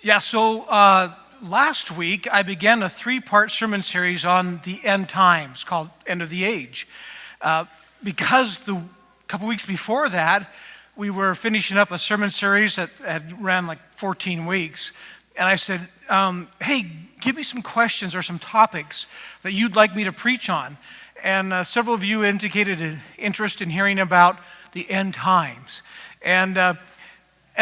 Last week I began a three-part sermon series on the end times called End of the Age. Because the couple weeks before that, we were finishing up a sermon series that had ran like 14 weeks. And I said, hey, give me some questions or some topics that you'd like me to preach on. And several of you indicated an interest in hearing about the end times. And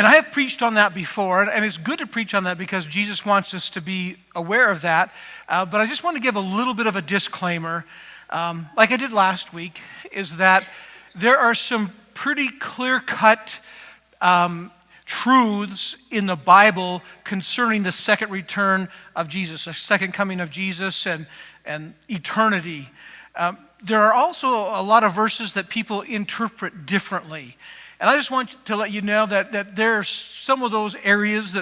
I have preached on that before, and it's good to preach on that because Jesus wants us to be aware of that. But I just want to give a little bit of a disclaimer, like I did last week, is that there are some pretty clear-cut truths in the Bible concerning the second return of Jesus, the second coming of Jesus and eternity. There are also a lot of verses that people interpret differently. And I just want to let you know that there's some of those areas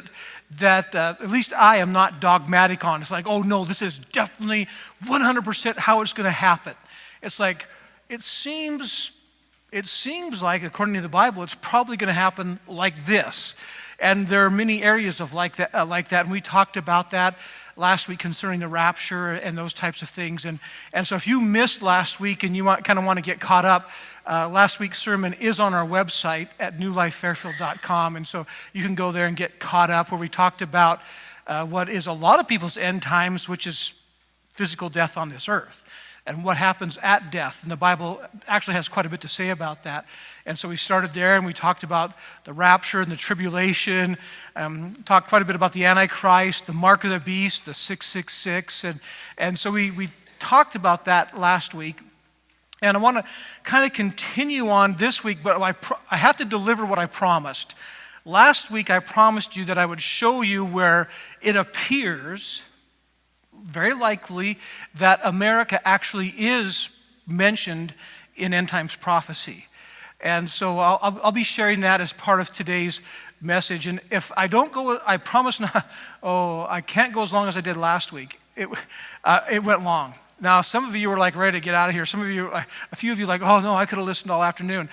that at least I am not dogmatic on. It's like, oh no, this is definitely 100% how it's going to happen. It's like, it seems like, according to the Bible, it's probably going to happen like this. And there are many areas of like that, and we talked about that last week concerning the rapture and those types of things. And so if you missed last week and you want to get caught up, last week's sermon is on our website at NewLifeFairfield.com, and so you can go there and get caught up, where we talked about what is a lot of people's end times, which is physical death on this earth, and what happens at death. And the Bible actually has quite a bit to say about that. And so we started there, and we talked about the rapture and the tribulation, talked quite a bit about the Antichrist, the mark of the beast, the 666, and so we talked about that last week. And I want to kind of continue on this week, but I have to deliver what I promised. Last week I promised you that I would show you where it appears, very likely, that America actually is mentioned in end times prophecy. And so I'll be sharing that as part of today's message. And if I don't go, I promise not, I can't go as long as I did last week. It went long. Now, some of you were like ready to get out of here. Some of you, a few of you like, oh no, I could have listened all afternoon.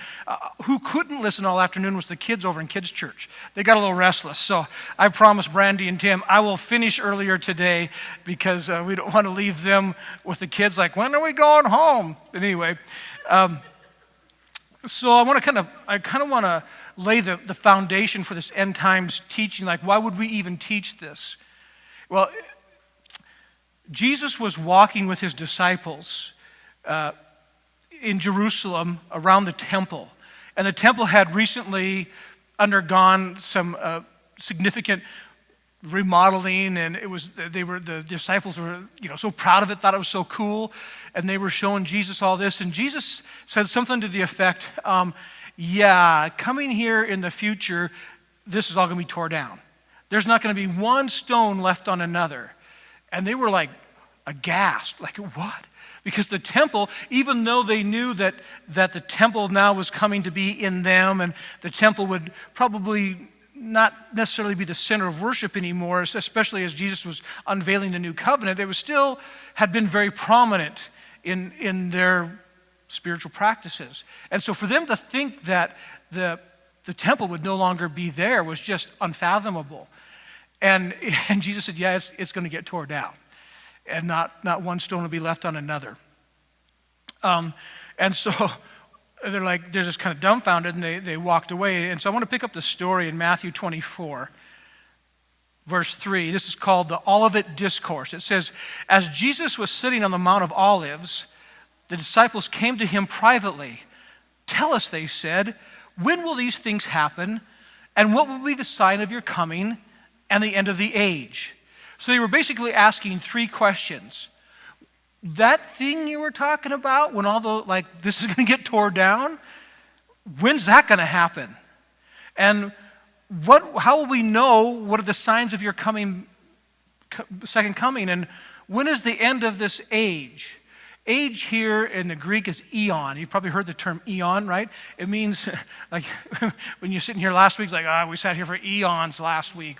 Who couldn't listen all afternoon was the kids over in kids' church. They got a little restless. So I promised Brandy and Tim, I will finish earlier today because we don't want to leave them with the kids like, when are we going home? But anyway, so I kind of want to lay the foundation for this end times teaching. Like, why would we even teach this? Well, Jesus was walking with his disciples in Jerusalem around the temple. And the temple had recently undergone some significant remodeling, and the disciples were so proud of it, thought it was so cool, and they were showing Jesus all this. And Jesus said something to the effect, coming here in the future, this is all going to be torn down. There's not going to be one stone left on another. And they were like aghast, like, what? Because the temple, even though they knew that the temple now was coming to be in them, and the temple would probably not necessarily be the center of worship anymore, especially as Jesus was unveiling the new covenant, it was still had been very prominent in their spiritual practices. And so for them to think that the temple would no longer be there was just unfathomable. And Jesus said, it's going to get torn down. And not one stone will be left on another. And so they're just kind of dumbfounded, and they walked away. And so I want to pick up the story in Matthew 24, verse 3. This is called the Olivet Discourse. It says, as Jesus was sitting on the Mount of Olives, the disciples came to him privately. Tell us, they said, when will these things happen? And what will be the sign of your coming and the end of the age? So they were basically asking three questions. That thing you were talking about, when this is going to get torn down, when's that going to happen? And how will we know what are the signs of your second coming? And when is the end of this age? Age here in the Greek is eon. You've probably heard the term eon, right? It means, like, when you're sitting here last week, we sat here for eons last week.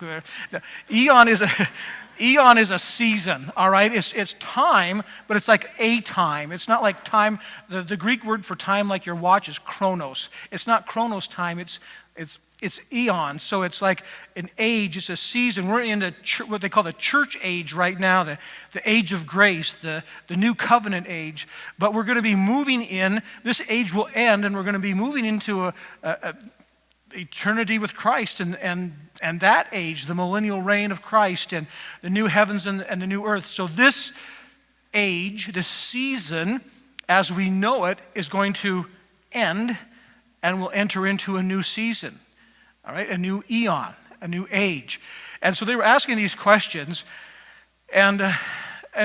Eon is a season, all right? It's time, but it's like a time. It's not like time. The Greek word for time, like your watch, is chronos. It's not chronos time. It's it's eons, so it's like an age, it's a season. We're in what they call the church age right now, the age of grace, the new covenant age. But we're going to be moving in, this age will end, and we're going to be moving into a eternity with Christ and that age, the millennial reign of Christ and the new heavens and the new earth. So this age, this season, as we know it, is going to end, and we'll enter into a new season. All right, a new eon, a new age. And so they were asking these questions. And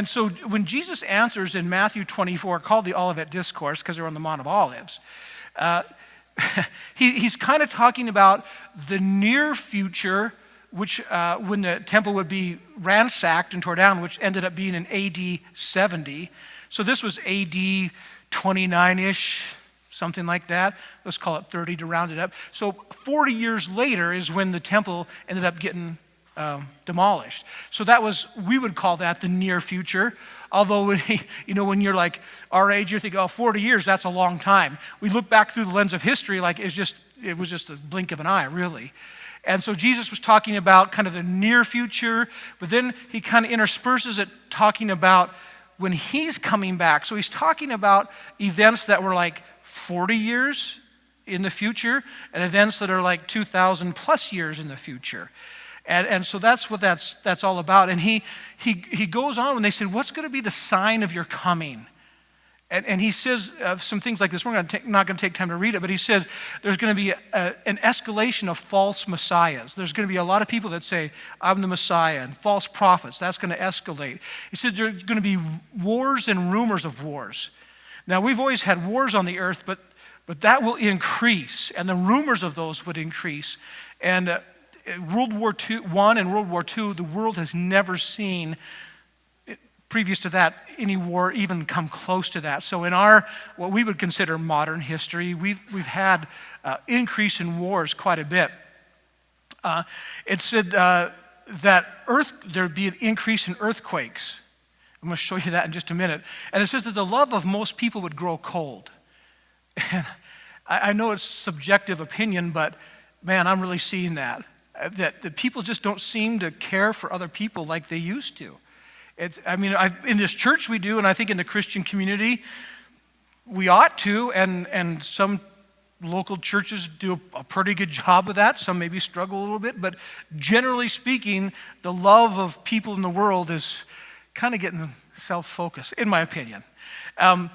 so when Jesus answers in Matthew 24, called the Olivet Discourse because they're on the Mount of Olives, he's kind of talking about the near future, which when the temple would be ransacked and tore down, which ended up being in AD 70. So this was AD 29-ish, something like that. Let's call it 30 to round it up. So 40 years later is when the temple ended up getting demolished. So that was, we would call that the near future. Although, when you're like our age, you think, 40 years, that's a long time. We look back through the lens of history like it was just a blink of an eye, really. And so Jesus was talking about kind of the near future, but then he kind of intersperses it talking about when he's coming back. So he's talking about events that were like 40 years in the future and events that are like 2,000 plus years in the future. And so that's what that's all about. And he goes on when they said, what's going to be the sign of your coming? And he says some things like this. We're not going to take time to read it, but he says there's going to be an escalation of false messiahs. There's going to be a lot of people that say, I'm the Messiah, and false prophets. That's going to escalate. He said there's going to be wars and rumors of wars. Now, we've always had wars on the earth, but that will increase, and the rumors of those would increase. And World War I and World War II, the world has never seen, previous to that, any war even come close to that. So in what we would consider modern history, we've had increase in wars quite a bit. It said that there'd be an increase in earthquakes. I'm going to show you that in just a minute. And it says that the love of most people would grow cold. And I know it's subjective opinion, but man, I'm really seeing that the people just don't seem to care for other people like they used to. In this church we do, and I think in the Christian community we ought to, and some local churches do a pretty good job of that. Some maybe struggle a little bit, but generally speaking, the love of people in the world is kind of getting self-focused, in my opinion. And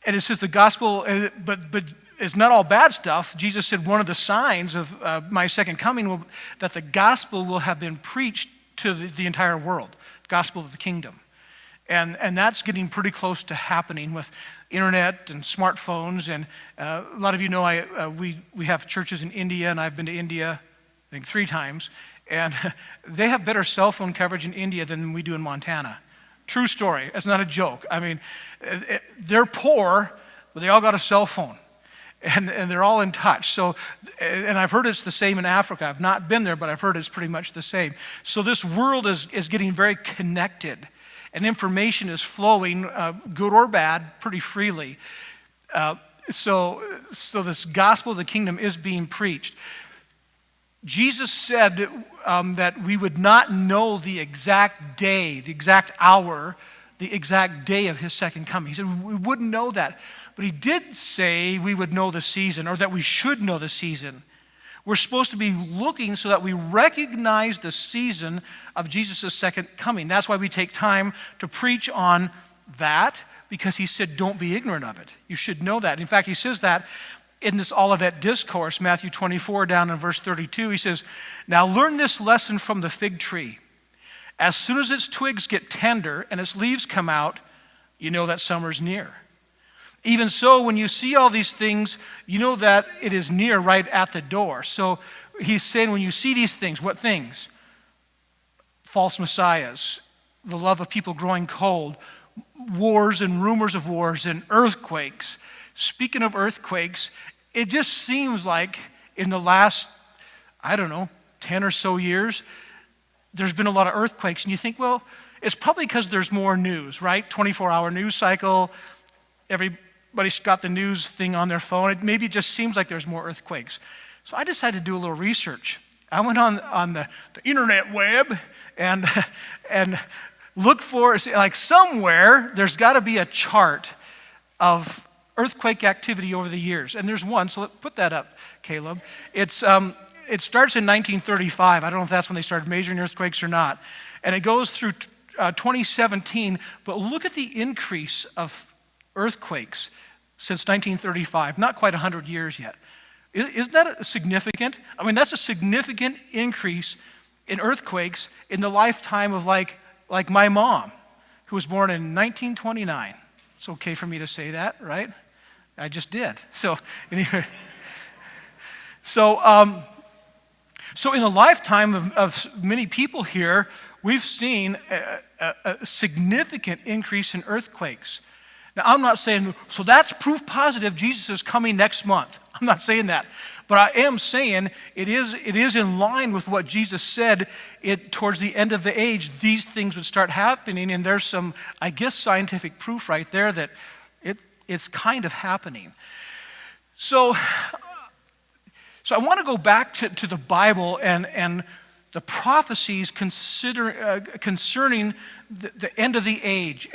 it says the gospel, but it's not all bad stuff. Jesus said one of the signs of my second coming that the gospel will have been preached to the entire world, the gospel of the kingdom. And that's getting pretty close to happening with internet and smartphones. And a lot of you know we have churches in India, and I've been to India, I think 3 times. And they have better cell phone coverage in India than we do in Montana. True story. It's not a joke. They're poor, but they all got a cell phone. And they're all in touch. So, and I've heard it's the same in Africa. I've not been there, but I've heard it's pretty much the same. So this world is getting very connected. And information is flowing, good or bad, pretty freely. So this gospel of the kingdom is being preached. Jesus said that we would not know the exact day, the exact hour, the exact day of his second coming. He said we wouldn't know that. But he did say we would know the season, or that we should know the season. We're supposed to be looking so that we recognize the season of Jesus' second coming. That's why we take time to preach on that, because he said don't be ignorant of it. You should know that. In fact, he says that in this Olivet Discourse, Matthew 24, down in verse 32. He says, now learn this lesson from the fig tree. As soon as its twigs get tender and its leaves come out, you know that summer's near. Even so, when you see all these things, you know that it is near, right at the door. So he's saying when you see these things, what things? False messiahs, the love of people growing cold, wars and rumors of wars, and earthquakes. Speaking of earthquakes, it just seems like in the last, 10 or so years, there's been a lot of earthquakes. And you think, well, it's probably because there's more news, right? 24-hour news cycle, everybody's got the news thing on their phone. Maybe it just seems like there's more earthquakes. So I decided to do a little research. I went on the internet web and looked for, like somewhere, there's got to be a chart of earthquake activity over the years. And there's one, so put that up, Caleb. It starts in 1935. I don't know if that's when they started measuring earthquakes or not. And it goes through 2017, but look at the increase of earthquakes since 1935. Not quite 100 years yet. Isn't that significant? I mean, that's a significant increase in earthquakes in the lifetime of like my mom, who was born in 1929. It's okay for me to say that, right? I just did. So anyway, so in the lifetime of many people here, we've seen a significant increase in earthquakes. Now, I'm not saying, so that's proof positive Jesus is coming next month. I'm not saying that. But I am saying it is in line with what Jesus said towards the end of the age, these things would start happening. And there's some, I guess, scientific proof right there that it's kind of happening. So I want to go back to the Bible and the prophecies concerning the end of the age.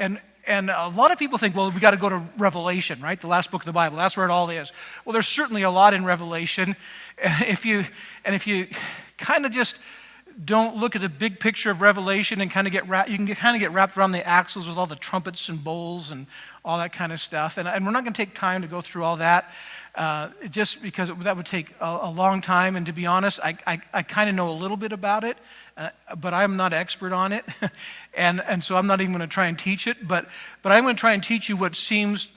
And a lot of people think, well, we got to go to Revelation, right? The last book of the Bible. That's where it all is. Well, there's certainly a lot in Revelation. And if you kind of just don't look at the big picture of Revelation and kind of get wrapped around the axles with all the trumpets and bowls and all that kind of stuff. And we're not going to take time to go through all that, just because that would take a long time. And to be honest, I kind of know a little bit about it. But I'm not expert on it, and so I'm not even going to try and teach it, but I'm going to try and teach you what seems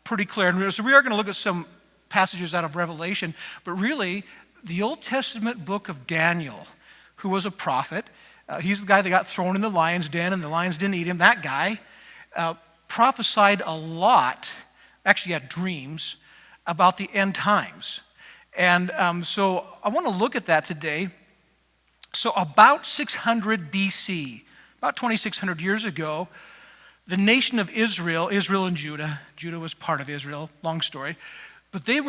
pretty clear. And so we are going to look at some passages out of Revelation, but really, the Old Testament book of Daniel, who was a prophet, he's the guy that got thrown in the lion's den, and the lions didn't eat him. That guy prophesied a lot, actually had dreams, about the end times. And so I want to look at that today. So about 600 BC, about 2,600 years ago, the nation of Israel and Judah was part of Israel, long story, but they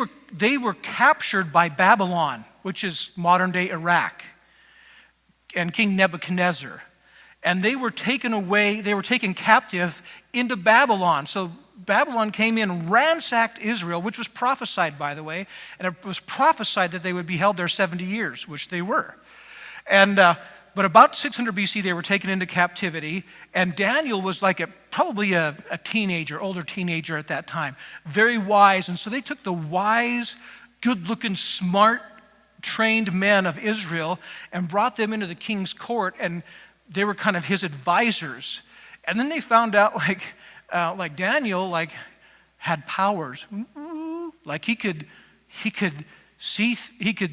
were captured by Babylon, which is modern-day Iraq, and King Nebuchadnezzar. And they were taken captive into Babylon. So Babylon came in, ransacked Israel, which was prophesied, by the way, and it was prophesied that they would be held there 70 years, which they were. And but about 600 BC, they were taken into captivity, and Daniel was probably a teenager, older teenager at that time, very wise. And so they took the wise, good-looking, smart, trained men of Israel and brought them into the king's court, and they were kind of his advisors. And then they found out like Daniel had powers, like he could see, he could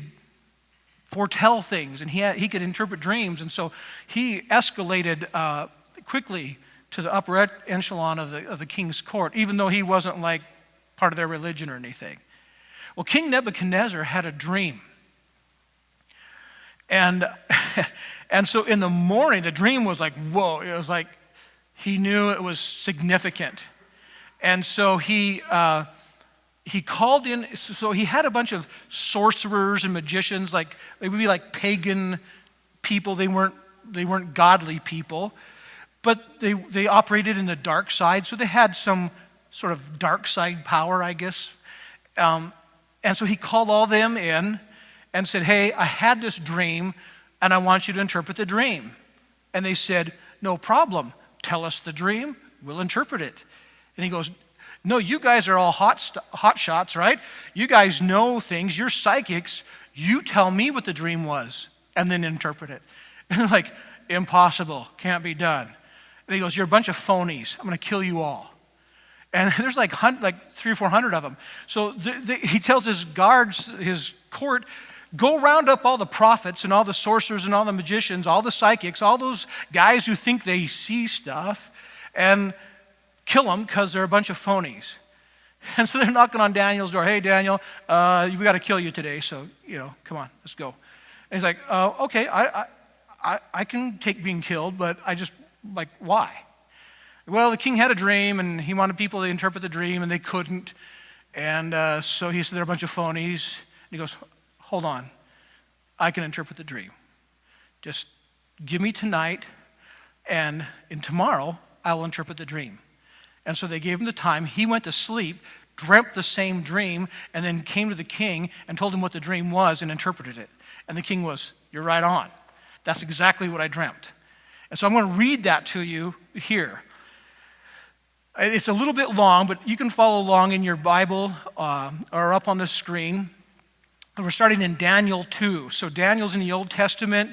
foretell things, and he could interpret dreams. And so he escalated quickly to the upper echelon of the king's court, even though he wasn't part of their religion or anything. Well, King Nebuchadnezzar had a dream. And so in the morning, the dream was like, whoa. It was like he knew it was significant. And so he called in, so he had a bunch of sorcerers and magicians, they would be like pagan people. They weren't godly people, but they operated in the dark side, so they had some sort of dark side power, I guess. And so he called all them in and said, hey, I had this dream, and I want you to interpret the dream. And they said, no problem. Tell us the dream. We'll interpret it. And he goes, no, you guys are all hot shots, right? You guys know things. You're psychics. You tell me what the dream was and then interpret it. And they're like, impossible. Can't be done. And he goes, you're a bunch of phonies. I'm going to kill you all. And there's like 300 or 400 of them. So he tells his guards, his court, go round up all the prophets and all the sorcerers and all the magicians, all the psychics, all those guys who think they see stuff, and kill them because they're a bunch of phonies. And so they're knocking on Daniel's door. Hey, Daniel, we got to kill you today, so, come on, let's go. And he's like, okay, I can take being killed, but I just, why? Well, the king had a dream, and he wanted people to interpret the dream, and they couldn't. And so he said they're a bunch of phonies. And he goes, hold on, I can interpret the dream. Just give me tonight, and tomorrow I will interpret the dream. And so they gave him the time. He went to sleep, dreamt the same dream, and then came to the king and told him what the dream was and interpreted it. And the king was, you're right on. That's exactly what I dreamt. And so I'm going to read that to you here. It's a little bit long, but you can follow along in your Bible or up on the screen. We're starting in Daniel 2. So Daniel's in the Old Testament.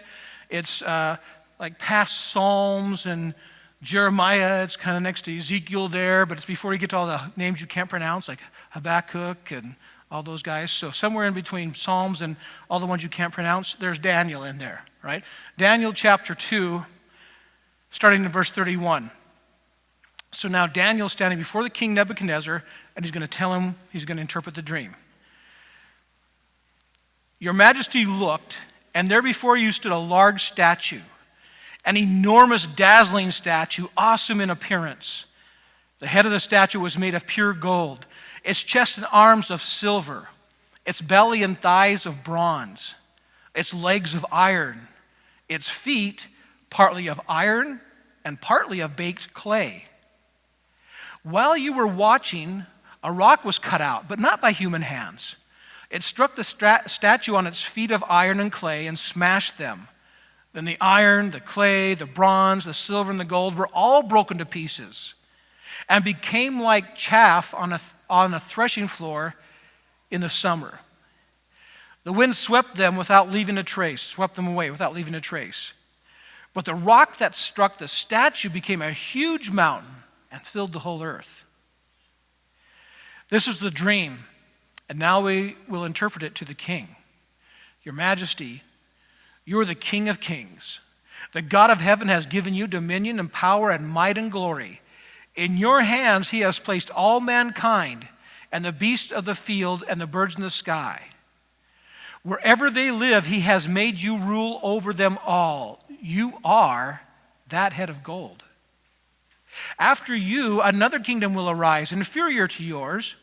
It's like past Psalms and Jeremiah. It's kind of next to Ezekiel there, but it's before you get to all the names you can't pronounce, like Habakkuk and all those guys. So somewhere in between Psalms and all the ones you can't pronounce, there's Daniel in there, right? Daniel chapter 2, starting in verse 31. So now Daniel's standing before the king Nebuchadnezzar, and he's going to tell him, he's going to interpret the dream. Your majesty looked, and there before you stood a large statue, an enormous, dazzling statue, awesome in appearance. The head of the statue was made of pure gold, its chest and arms of silver, its belly and thighs of bronze, its legs of iron, its feet partly of iron and partly of baked clay. While you were watching, a rock was cut out, but not by human hands. It struck the statue on its feet of iron and clay and smashed them. Then the iron, the clay, the bronze, the silver, and the gold were all broken to pieces and became like chaff on a threshing floor in the summer. The wind swept them without leaving a trace, swept them away without leaving a trace. But the rock that struck the statue became a huge mountain and filled the whole earth. This is the dream, and now we will interpret it to the king. Your majesty, you are the King of kings. The God of heaven has given you dominion and power and might and glory. In your hands he has placed all mankind and the beasts of the field and the birds in the sky. Wherever they live, he has made you rule over them all. You are that head of gold. After you, another kingdom will arise, inferior to yours.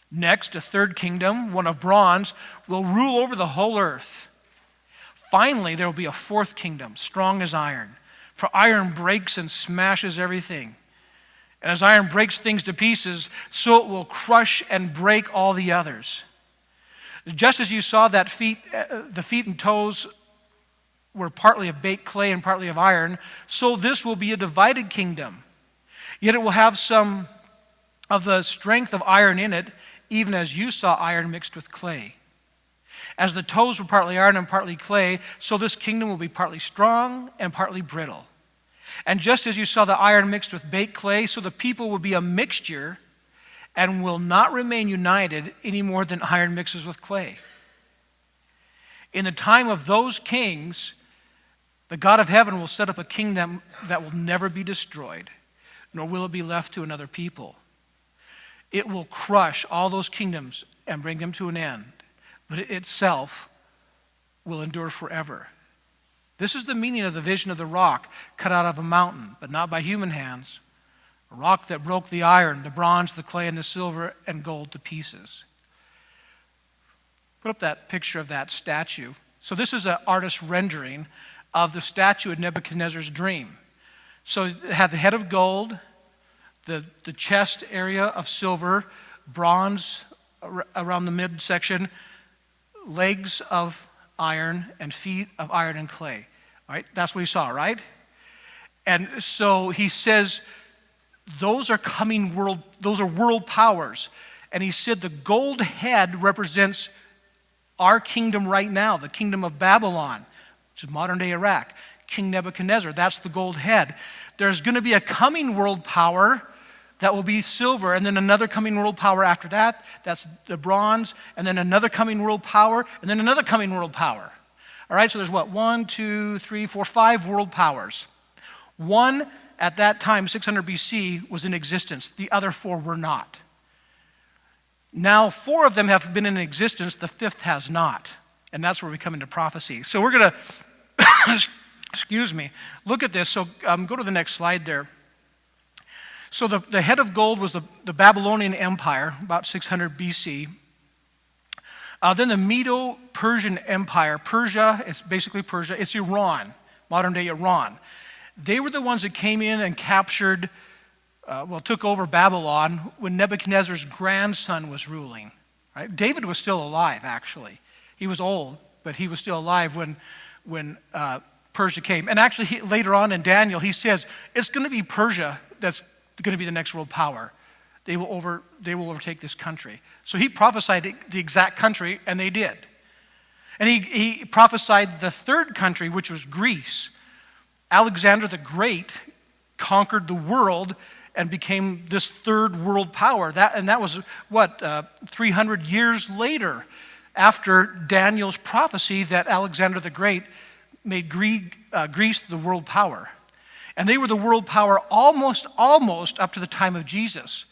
Next, a third kingdom, one of bronze, will rule over the whole earth. Finally, there will be a fourth kingdom, strong as iron. For iron breaks and smashes everything. And as iron breaks things to pieces, so it will crush and break all the others. Just as you saw that the feet and toes were partly of baked clay and partly of iron, so this will be a divided kingdom. Yet it will have some of the strength of iron in it, even as you saw iron mixed with clay. As the toes were partly iron and partly clay, so this kingdom will be partly strong and partly brittle. And just as you saw the iron mixed with baked clay, so the people will be a mixture and will not remain united any more than iron mixes with clay. In the time of those kings, the God of heaven will set up a kingdom that will never be destroyed, nor will it be left to another people. It will crush all those kingdoms and bring them to an end, but it itself will endure forever. This is the meaning of the vision of the rock cut out of a mountain, but not by human hands. A rock that broke the iron, the bronze, the clay, and the silver and gold to pieces. Put up that picture of that statue. So this is an artist's rendering of the statue in Nebuchadnezzar's dream. So it had the head of gold, the chest area of silver, bronze around the midsection, legs of iron, and feet of iron and clay. All right, that's what he saw, right? And so he says, those are world powers. And he said the gold head represents our kingdom right now, the kingdom of Babylon, which is modern day Iraq. King Nebuchadnezzar, that's the gold head. There's going to be a coming world power that will be silver, and then another coming world power after that, that's the bronze, and then another coming world power, and then another coming world power. All right, so there's what, 1, 2, 3, 4, 5 world powers. One at that time, 600 BC, was in existence. The other 4 were not. Now 4 of them have been in existence, the 5th has not. And that's where we come into prophecy. So we're going to, excuse me, look at this. So go to the next slide there. So the head of gold was the Babylonian Empire, about 600 BC. Then the Medo-Persian Empire. Persia, it's basically Persia. It's Iran, modern-day Iran. They were the ones that came in and captured, took over Babylon when Nebuchadnezzar's grandson was ruling. Right? David was still alive, actually. He was old, but he was still alive when Persia came. And actually, later on in Daniel, he says, it's going to be Persia that's going to be the next world power. They will overtake this country. So he prophesied the exact country, and they did. And he prophesied the third country, which was Greece. Alexander the Great conquered the world and became this third world power. That was, 300 years later after Daniel's prophecy that Alexander the Great made Greece the world power. And they were the world power almost up to the time of Jesus.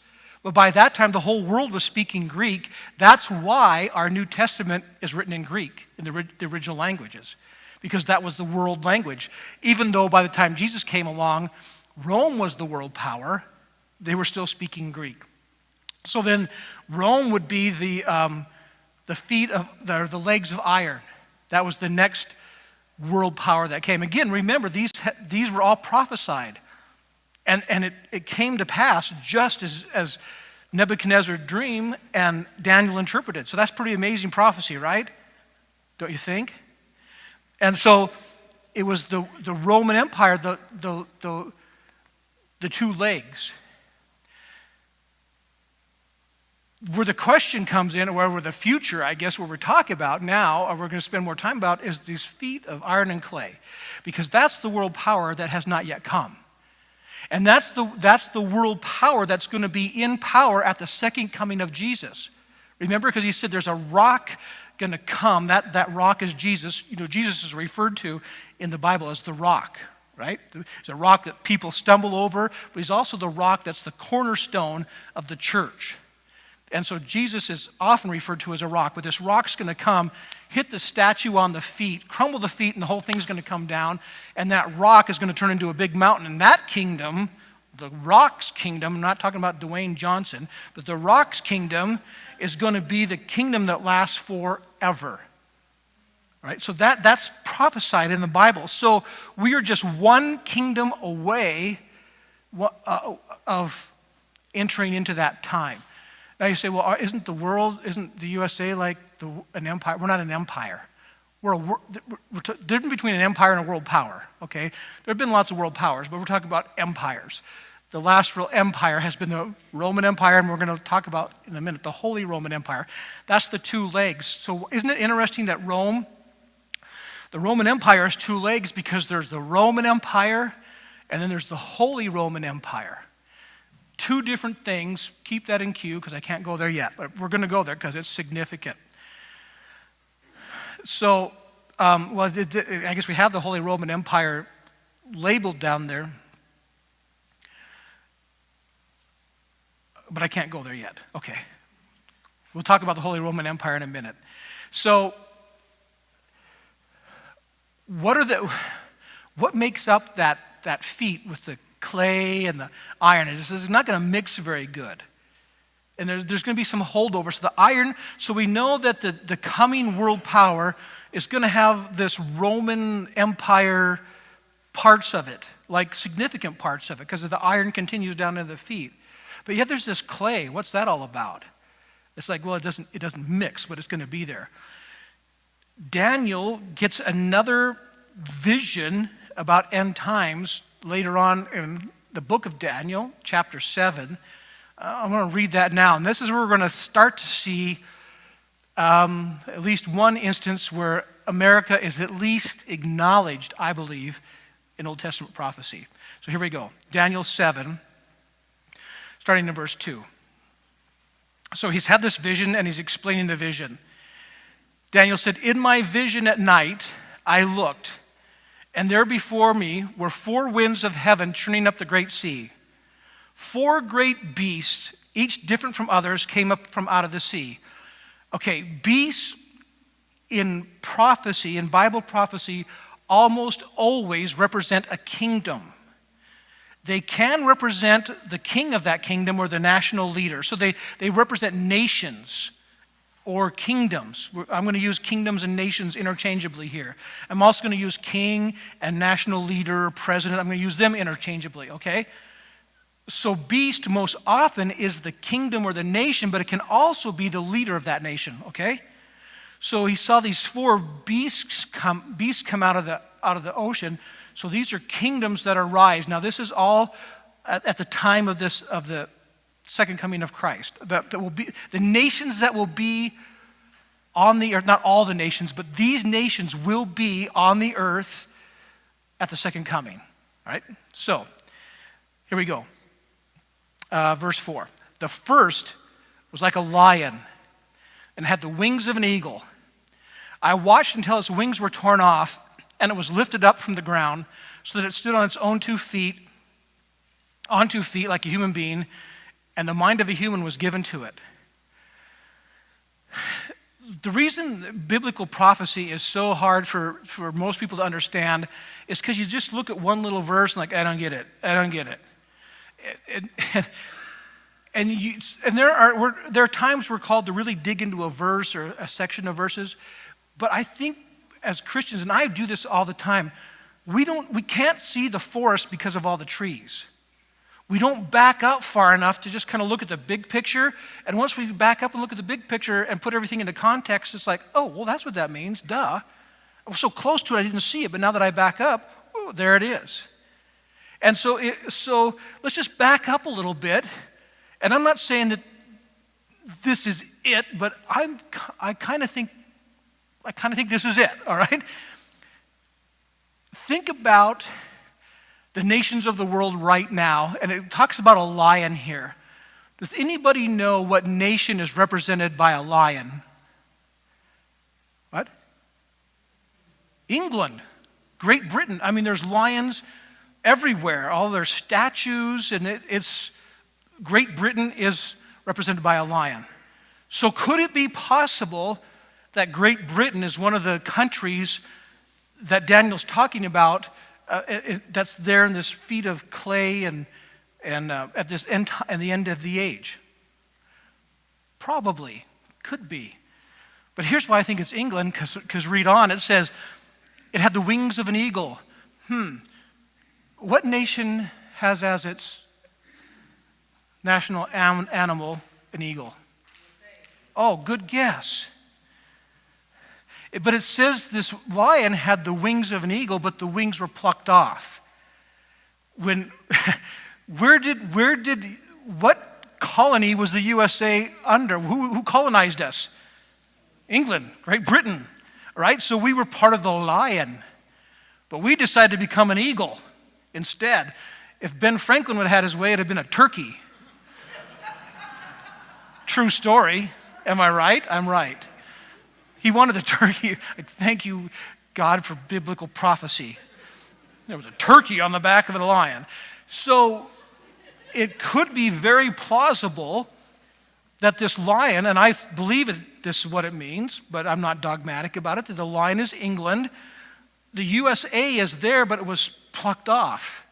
But by that time, the whole world was speaking Greek. That's why our New Testament is written in Greek, in the original languages, because that was the world language. Even though by the time Jesus came along, Rome was the world power, they were still speaking Greek. So then Rome would be the legs of iron. That was the next world power that came. Again, remember, these were all prophesied. And it came to pass just as Nebuchadnezzar dreamed and Daniel interpreted. So that's pretty amazing prophecy, right? Don't you think? And so it was the Roman Empire, the two legs. Where the question comes in, or where the future, I guess, where we're talking about now, or we're going to spend more time about, is these feet of iron and clay. Because that's the world power that has not yet come. And that's the world power that's going to be in power at the second coming of Jesus. Remember, because he said there's a rock going to come. That rock is Jesus. You know, Jesus is referred to in the Bible as the rock, right? It's a rock that people stumble over, but he's also the rock that's the cornerstone of the church. And so Jesus is often referred to as a rock, but this rock's going to come, hit the statue on the feet, crumble the feet, and the whole thing's going to come down, and that rock is going to turn into a big mountain. And that kingdom, the rock's kingdom, I'm not talking about Dwayne Johnson, but the rock's kingdom is going to be the kingdom that lasts forever. Right? So that's prophesied in the Bible. So we are just one kingdom away of entering into that time. Now you say, well, isn't the USA like an empire? We're not an empire. We're different between an empire and a world power, okay? There have been lots of world powers, but we're talking about empires. The last real empire has been the Roman Empire, and we're going to talk about in a minute the Holy Roman Empire. That's the two legs. So isn't it interesting that the Roman Empire has two legs, because there's the Roman Empire, and then there's the Holy Roman Empire. Two different things. Keep that in queue, because I can't go there yet, but we're going to go there because it's significant. So, I guess we have the Holy Roman Empire labeled down there, but I can't go there yet. Okay. We'll talk about the Holy Roman Empire in a minute. So, what makes up that feat with the clay and the iron? It's not going to mix very good. And there's going to be some holdover. So the iron, so we know that the coming world power is going to have this Roman Empire parts of it, like significant parts of it, because the iron continues down to the feet. But yet there's this clay. What's that all about? It's like, well, it doesn't mix, but it's going to be there. Daniel gets another vision about end times later on in the book of Daniel, chapter 7. I'm going to read that now. And this is where we're going to start to see at least one instance where America is at least acknowledged, I believe, in Old Testament prophecy. So here we go. Daniel 7, starting in verse 2. So he's had this vision, and he's explaining the vision. Daniel said, "In my vision at night, I looked, and there before me were four winds of heaven churning up the great sea. Four great beasts, each different from others, came up from out of the sea." Okay, beasts in prophecy, in Bible prophecy, almost always represent a kingdom. They can represent the king of that kingdom or the national leader. So they represent nations or kingdoms. I'm going to use kingdoms and nations interchangeably here. I'm also going to use king and national leader, president. I'm going to use them interchangeably, okay? So beast most often is the kingdom or the nation, but it can also be the leader of that nation, okay? So he saw these four beasts come out of the ocean. So these are kingdoms that arise. Now this is all at the time of the second coming of Christ. That will be the nations that will be on the earth, not all the nations, but these nations will be on the earth at the second coming. All right? So, here we go. Verse 4. The first was like a lion and had the wings of an eagle. I watched until its wings were torn off, and it was lifted up from the ground so that it stood on its own 2 feet, on 2 feet like a human being, and the mind of a human was given to it. The reason biblical prophecy is so hard for most people to understand is because you just look at one little verse and like, I don't get it. And there are times we're called to really dig into a verse or a section of verses, but I think as Christians, and I do this all the time, we can't see the forest because of all the trees. We don't back up far enough to just kind of look at the big picture. And once we back up and look at the big picture and put everything into context, it's like, oh, well, that's what that means. Duh. I was so close to it, I didn't see it. But now that I back up, oh, there it is. And so let's just back up a little bit. And I'm not saying that this is it, but I kind of think this is it, all right? Think about the nations of the world right now, and it talks about a lion here. Does anybody know what nation is represented by a lion? What? England, Great Britain. I mean, there's lions everywhere. All their statues, and it's Great Britain is represented by a lion. So could it be possible that Great Britain is one of the countries that Daniel's talking about that's there in this feet of clay and at this end and the end of the age? Probably, could be. But here's why I think it's England, because read on. It says, it had the wings of an eagle. What nation has as its national animal an eagle? Oh, good guess. But it says this lion had the wings of an eagle, but the wings were plucked off. What colony was the USA under? Who colonized us? England, Great Britain, right? So we were part of the lion, but we decided to become an eagle instead. If Ben Franklin would have had his way, it'd have been a turkey. True story. Am I right? I'm right. He wanted the turkey. Thank you, God, for biblical prophecy. There was a turkey on the back of the lion. So it could be very plausible that this lion, and I believe this is what it means, but I'm not dogmatic about it, that the lion is England. The USA is there, but it was plucked off.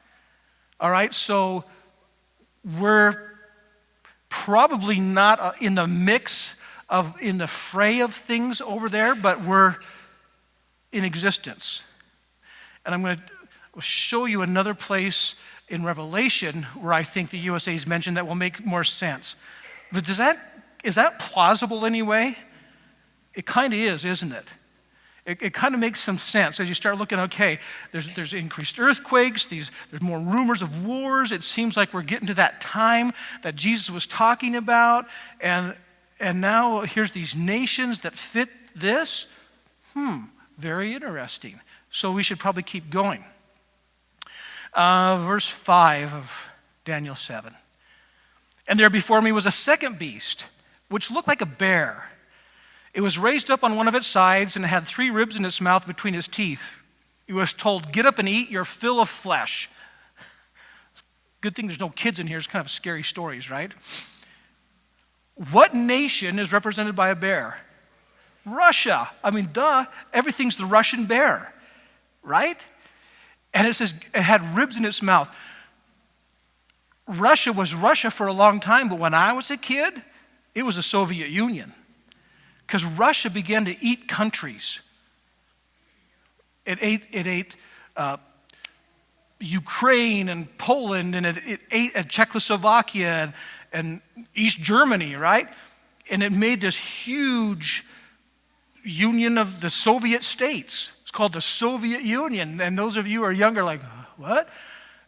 All right, so we're probably not in the mix in the fray of things over there, but we're in existence. And I'm going to show you another place in Revelation where I think the USA is mentioned that will make more sense. But is that plausible anyway? It kind of is, isn't it? It kind of makes some sense as you start looking, okay, there's increased earthquakes, there's more rumors of wars. It seems like we're getting to that time that Jesus was talking about, and now here's these nations that fit this. Very interesting. So we should probably keep going. Verse 5 of Daniel 7. And there before me was a second beast, which looked like a bear. It was raised up on one of its sides and it had 3 ribs in its mouth between its teeth. It was told, get up and eat your fill of flesh. Good thing there's no kids in here. It's kind of scary stories, right? What nation is represented by a bear? Russia. I mean, duh. Everything's the Russian bear, right? And it says it had ribs in its mouth. Russia was Russia for a long time, but when I was a kid, it was the Soviet Union. because Russia began to eat countries. It ate Ukraine and Poland, and it ate Czechoslovakia and East Germany, right? And it made this huge union of the Soviet states. It's called the Soviet Union. And those of you who are younger are like, what?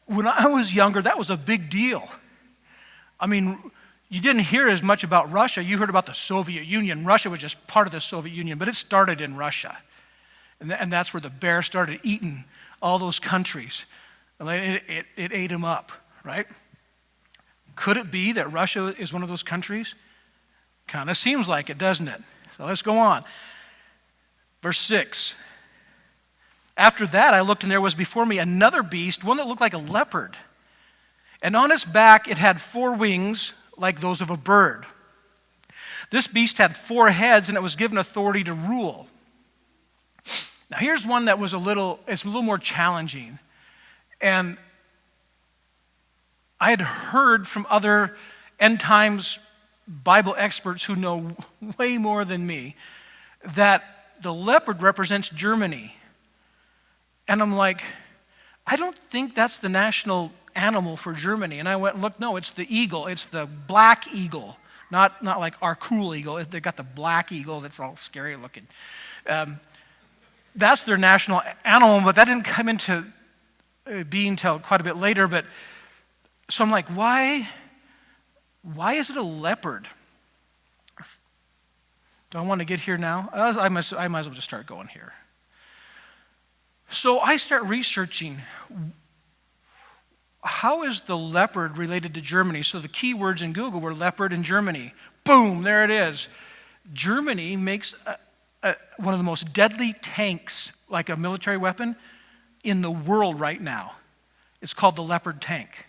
When I was younger, that was a big deal. I mean, you didn't hear as much about Russia. You heard about the Soviet Union. Russia was just part of the Soviet Union, but it started in Russia. And that's where the bear started eating all those countries. And it ate them up, right? Could it be that Russia is one of those countries? Kind of seems like it, doesn't it? So let's go on. Verse 6. After that I looked, and there was before me another beast, one that looked like a leopard. And on its back it had 4 wings like those of a bird. This beast had 4 heads, and it was given authority to rule. Now here's one that was a little more challenging. And I had heard from other end times Bible experts who know way more than me that the leopard represents Germany. And I'm like, I don't think that's the national animal for Germany. And I went and looked, no, it's the eagle. It's the black eagle, not like our cool eagle. They got the black eagle that's all scary looking. That's their national animal, but that didn't come into being until quite a bit later. But so I'm like, why is it a leopard? Do I want to get here now? I might as well just start going here. So I start researching, how is the leopard related to Germany? So the keywords in Google were leopard and Germany. Boom, there it is. Germany makes one of the most deadly tanks, like a military weapon, in the world right now. It's called the Leopard tank.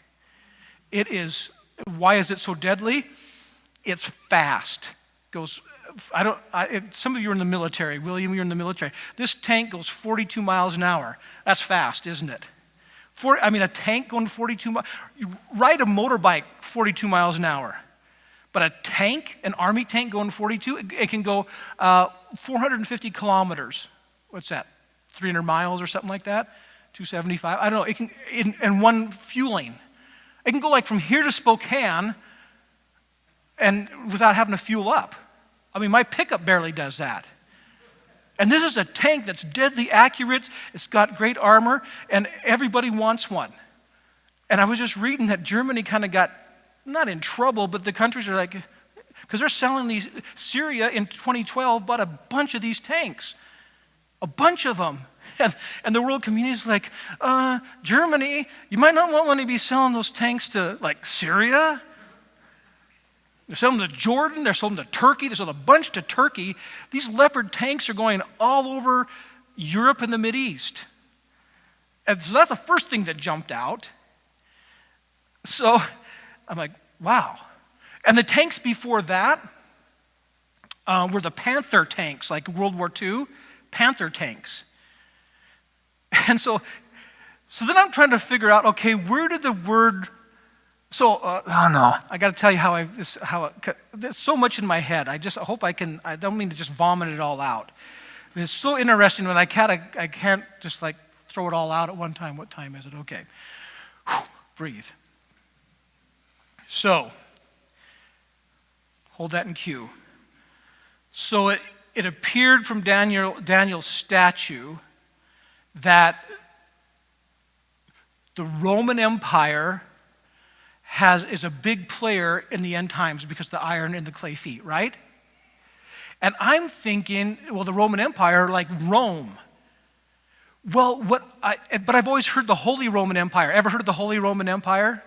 It is, why is it so deadly? It's fast. Some of you are in the military. William, you're in the military. This tank goes 42 miles an hour. That's fast, isn't it? A tank going 42 miles. You ride a motorbike 42 miles an hour. But a tank, an army tank going 42, it can go 450 kilometers. What's that? 300 miles or something like that? 275? I don't know. It can, in one fueling. It can go like from here to Spokane and without having to fuel up. I mean, my pickup barely does that. And this is a tank that's deadly accurate. It's got great armor, and everybody wants one. And I was just reading that Germany kind of got, not in trouble, but the countries are like, because they're selling these. Syria in 2012 bought a bunch of these tanks. A bunch of them. And the world community is like, Germany, you might not want to be selling those tanks to, like, Syria. They're selling them to Jordan. They're selling them to Turkey. They're selling a bunch to Turkey. These Leopard tanks are going all over Europe and the Mideast. And so that's the first thing that jumped out. So I'm like, wow. And the tanks before that were the Panther tanks, like World War II, Panther tanks. And so then I'm trying to figure out, okay, where did the word, I got to tell you there's so much in my head. I hope I don't mean to just vomit it all out. It's so interesting when I can't just like throw it all out at one time. What time is it? Okay. Breathe. So, hold that in cue. So it appeared from Daniel's statue that the Roman Empire is a big player in the end times because of the iron and the clay feet, right? And I'm thinking, well, the Roman Empire, like Rome. Well, but I've always heard the Holy Roman Empire. Ever heard of the Holy Roman Empire?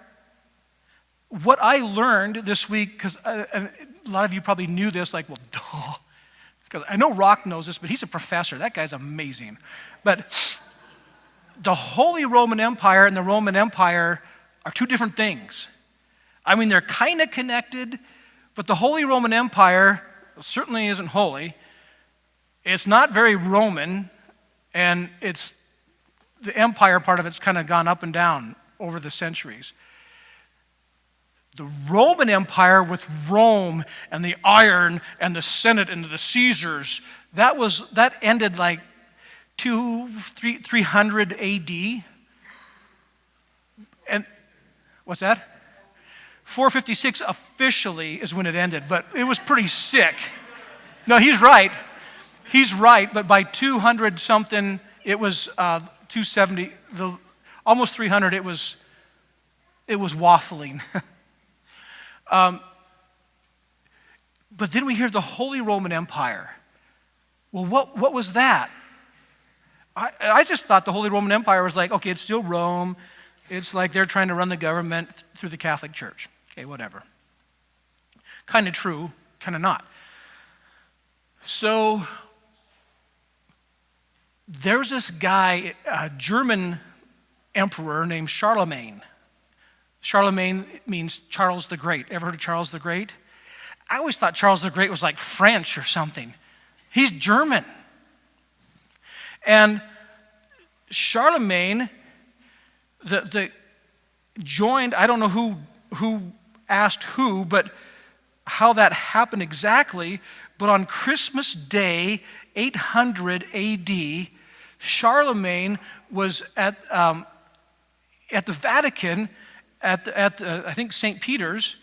What I learned this week, because a lot of you probably knew this, like, well, duh. Because I know Rock knows this, but he's a professor. That guy's amazing. But the Holy Roman Empire and the Roman Empire are two different things. I mean, they're kind of connected, but the Holy Roman Empire certainly isn't holy. It's not very Roman, and the empire part of it's kind of gone up and down over the centuries. The Roman Empire with Rome and the iron and the Senate and the Caesars, that ended like 300 AD. And what's that? 456 officially is when it ended, but it was pretty sick. No, he's right. He's right, but by 200 something, it was 270, almost 300, it was waffling. But then we hear the Holy Roman Empire. Well, what was that? I just thought the Holy Roman Empire was like, okay, it's still Rome. It's like they're trying to run the government through the Catholic Church. Okay, whatever. Kind of true, kind of not. So there's this guy, a German emperor named Charlemagne. Charlemagne means Charles the Great. Ever heard of Charles the Great? I always thought Charles the Great was like French or something. He's German. And Charlemagne joined, I don't know who asked who, but how that happened exactly, but on Christmas Day, 800 AD, Charlemagne was at the Vatican, at I think St. Peter's,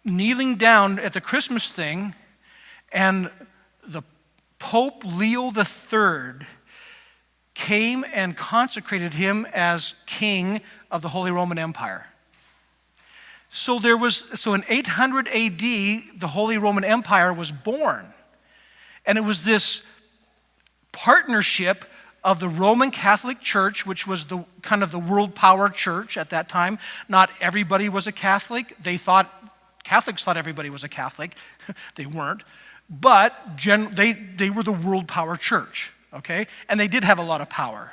kneeling down at the Christmas thing, and the Pope Leo III came and consecrated him as king of the Holy Roman Empire. So in 800 AD, the Holy Roman Empire was born. And it was this partnership of the Roman Catholic Church, which was the kind of the world power church at that time. Not everybody was a Catholic. Catholics thought everybody was a Catholic. They weren't. But they were the world power church, okay? And they did have a lot of power.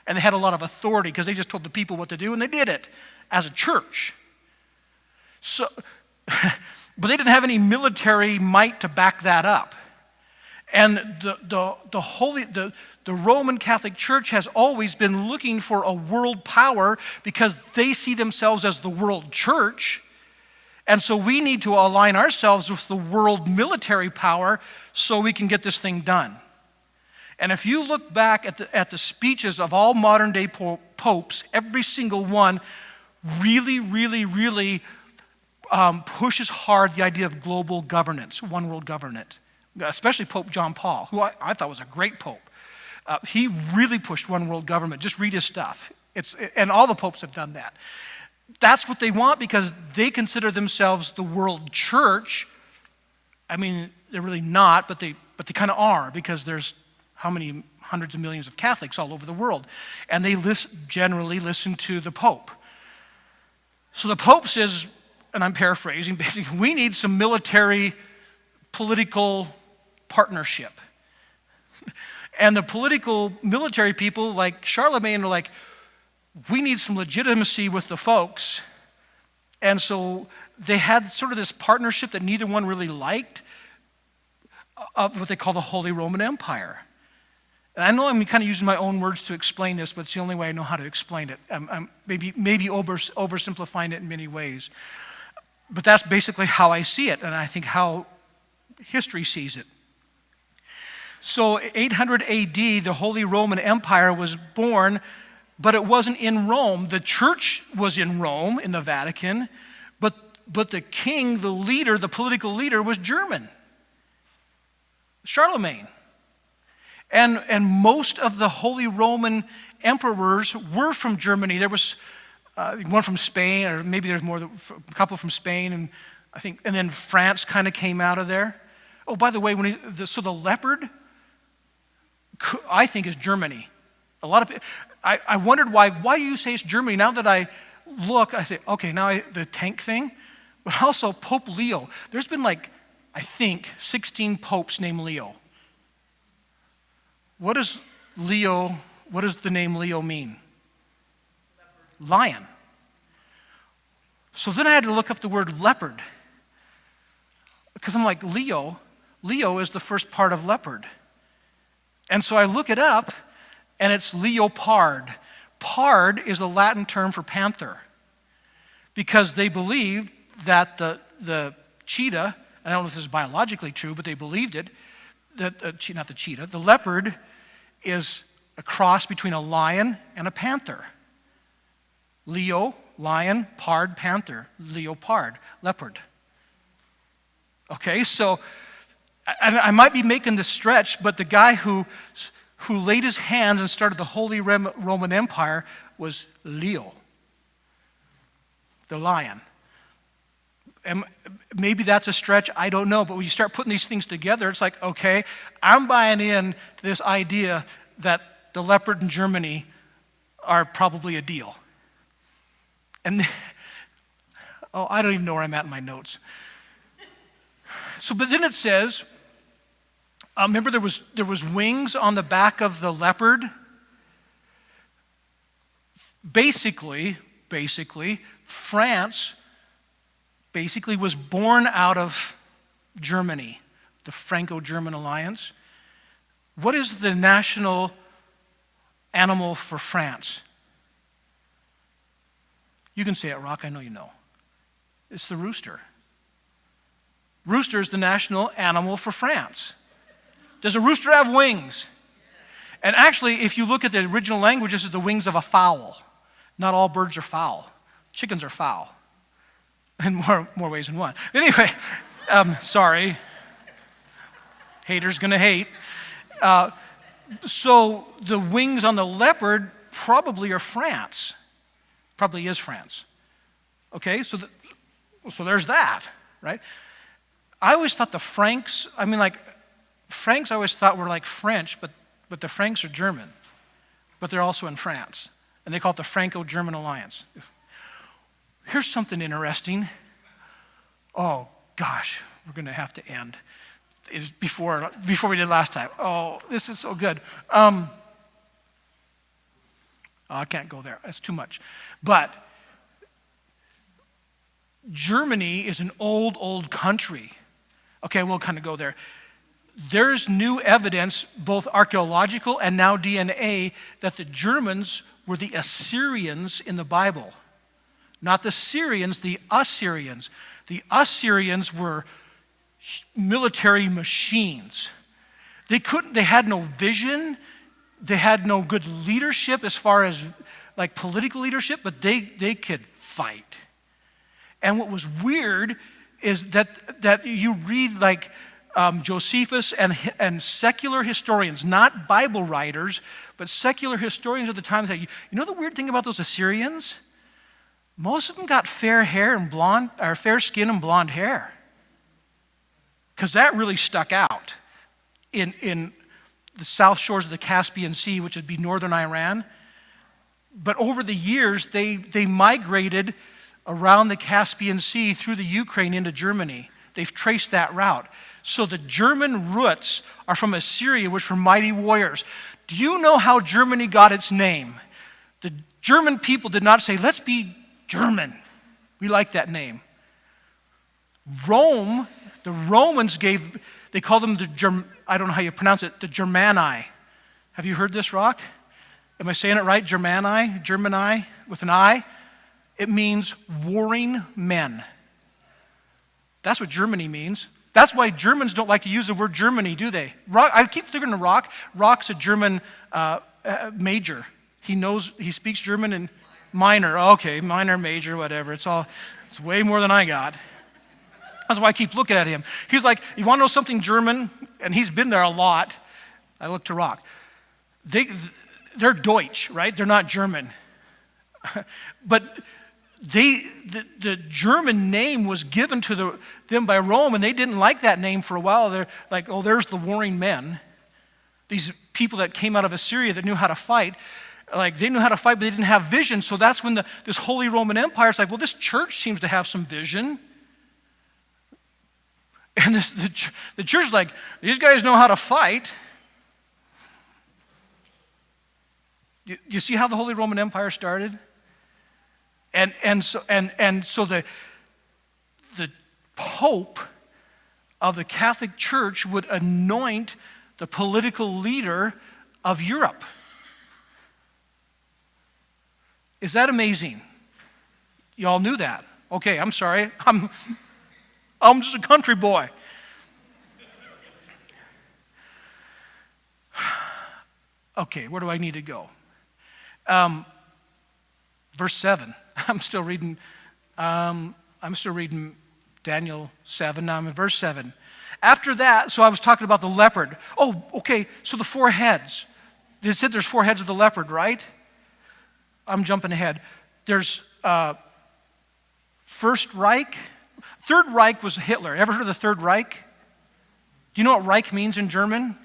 And they had a lot of authority because they just told the people what to do, and they did it as a church. So, but they didn't have any military might to back that up. And the Roman Catholic Church has always been looking for a world power because they see themselves as the world church. And so we need to align ourselves with the world military power so we can get this thing done. And if you look back at the speeches of all modern day popes, every single one really, really, really pushes hard the idea of global governance, one world governance, especially Pope John Paul, who I thought was a great pope. He really pushed one world government. Just read his stuff. And all the popes have done that. That's what they want because they consider themselves the world church. I mean, they're really not, but they kind of are because there's how many hundreds of millions of Catholics all over the world. And they generally listen to the Pope. So the Pope says, and I'm paraphrasing, basically, we need some military political partnership. And the political military people like Charlemagne are like, we need some legitimacy with the folks. And so they had sort of this partnership that neither one really liked of what they call the Holy Roman Empire. And I know I'm kind of using my own words to explain this, but it's the only way I know how to explain it. I'm maybe oversimplifying it in many ways. But that's basically how I see it, and I think how history sees it. So 800 AD, the Holy Roman Empire was born, but it wasn't in Rome. The church was in Rome, in the Vatican, but the king, the leader, the political leader was German. Charlemagne. And most of the Holy Roman emperors were from Germany. There was one from Spain, or maybe there's more, a couple from Spain, and then France kind of came out of there. Oh, by the way, so the leopard, I think, is Germany. A lot of people, I wondered why do you say it's Germany? Now that I look, I say, okay, the tank thing, but also Pope Leo. There's been I think, 16 popes named Leo. What does the name Leo mean? Lion. So then I had to look up the word leopard. Because I'm like, Leo is the first part of leopard. And so I look it up, and it's leopard. Pard is a Latin term for panther. because they believed that the cheetah, I don't know if this is biologically true, but they believed it, that not the cheetah, the leopard is a cross between a lion and a panther. Leo, lion, pard, panther, leopard, leopard. Okay, so I might be making this stretch, but the guy who laid his hands and started the Holy Roman Empire was Leo, the lion. And maybe that's a stretch, I don't know, but when you start putting these things together, it's like, okay, I'm buying in to this idea that the leopard in Germany are probably a deal. And, I don't even know where I'm at in my notes. So, but then it says, remember there was wings on the back of the leopard? Basically, France was born out of Germany, the Franco-German alliance. What is the national animal for France? You can say it, Rock, I know you know. It's the rooster. Rooster is the national animal for France. Does a rooster have wings? And actually, if you look at the original language, this is the wings of a fowl. Not all birds are fowl. Chickens are fowl. In more ways than one. Anyway, sorry. Haters gonna hate. So the wings on the leopard probably are France. Probably is France. Okay, so there's that, right? I always thought the Franks, Franks I always thought were like French, but the Franks are German. But they're also in France. And they call it the Franco-German alliance. Here's something interesting. Oh, gosh, we're going to have to end. Is before we did last time. Oh, this is so good. I can't go there. That's too much. But Germany is an old country. Okay, we'll kind of go there. There's new evidence, both archaeological and now DNA, that the Germans were the Assyrians in the Bible. Not the Syrians, the Assyrians. The Assyrians were military machines. They had no vision. They had no good leadership as far as like political leadership, but they could fight. And what was weird is that you read like Josephus and secular historians, not Bible writers, but secular historians of the time say, you know the weird thing about those Assyrians? Most of them got fair hair and fair skin and blonde hair. Because that really stuck out in the south shores of the Caspian Sea, which would be northern Iran. But over the years, they migrated around the Caspian Sea through the Ukraine into Germany. They've traced that route. So the German roots are from Assyria, which were mighty warriors. Do you know how Germany got its name? The German people did not say, let's be German. We like that name. Rome, the Romans they called them I don't know how you pronounce it, the Germani. Have you heard this, Rock? Am I saying it right? Germani, with an I? It means warring men. That's what Germany means. That's why Germans don't like to use the word Germany, do they? I keep thinking of Rock. Rock's a German major. He speaks German and minor. Okay, minor, major, whatever. It's way more than I got. That's why I keep looking at him. He's like, you want to know something German? And he's been there a lot. I look to Rock. They're Deutsch, right? They're not German. But the German name was given to them by Rome, and they didn't like that name for a while. They're like, oh, there's the warring men. These people that came out of Assyria that knew how to fight. Like, they knew how to fight, but they didn't have vision. So that's when this Holy Roman Empire is like, well, this church seems to have some vision. And the church is like, these guys know how to fight. You see how the Holy Roman Empire started? And so the Pope of the Catholic Church would anoint the political leader of Europe. Is that amazing? Y'all knew that. Okay, I'm sorry. I'm just a country boy. Okay, where do I need to go? Verse 7. I'm still reading Daniel 7. Now I'm in verse 7. After that, so I was talking about the leopard. Oh, okay, so the 4 heads. It said there's 4 heads of the leopard, right? I'm jumping ahead. There's First Reich. Third Reich was Hitler. Ever heard of the Third Reich? Do you know what Reich means in German?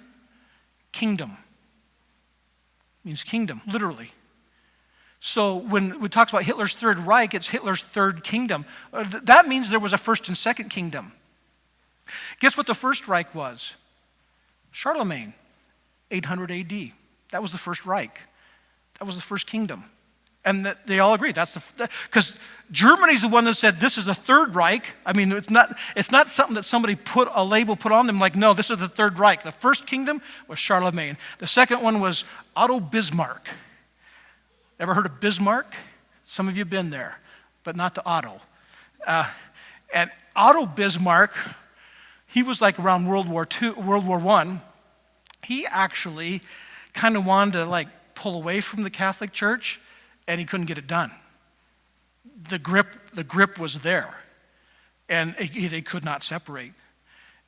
Kingdom. It means kingdom, literally. So when we talk about Hitler's Third Reich, it's Hitler's third kingdom. That means there was a first and second kingdom. Guess what the First Reich was? Charlemagne, 800 AD. That was the First Reich. That was the first kingdom. And they all agreed. That's because Germany's the one that said this is the Third Reich. I mean, it's not something that somebody put on them like, no, this is the Third Reich. The first kingdom was Charlemagne. The second one was Otto Bismarck. Ever heard of Bismarck? Some of you have been there, but not the Otto. And Otto Bismarck, he was like around World War I. He actually kind of wanted to like pull away from the Catholic Church, and he couldn't get it done. The grip was there, and they could not separate.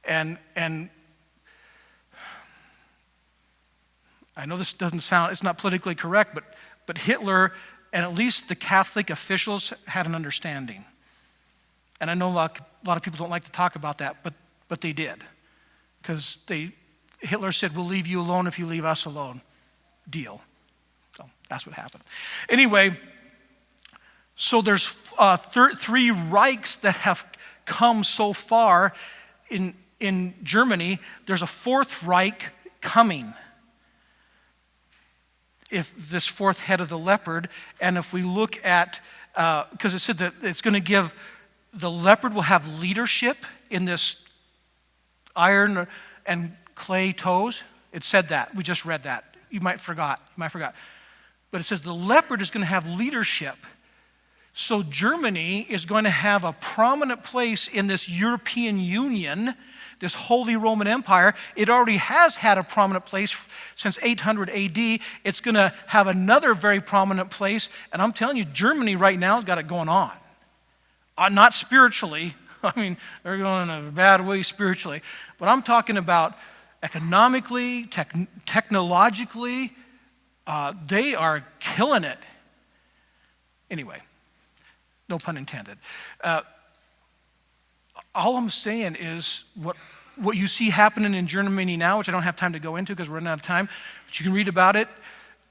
And I know this doesn't sound, it's not politically correct, but Hitler and at least the Catholic officials had an understanding. And I know a lot of people don't like to talk about that, but they did. Because Hitler said, we'll leave you alone if you leave us alone. Deal. So that's what happened. Anyway, so there's 3 Reichs that have come so far in Germany. There's a 4th Reich coming. If this 4th head of the leopard, and if we look at, because it said that it's going to give, the leopard will have leadership in this iron and clay toes. It said that. We just read that. You might forgot. But it says the leopard is going to have leadership. So Germany is going to have a prominent place in this European Union, this Holy Roman Empire. It already has had a prominent place since 800 AD. It's going to have another very prominent place. And I'm telling you, Germany right now has got it going on. Not spiritually. I mean, they're going in a bad way spiritually. But I'm talking about economically, technologically. They are killing it. Anyway, no pun intended. All I'm saying is what you see happening in Germany now, which I don't have time to go into because we're running out of time, but you can read about it,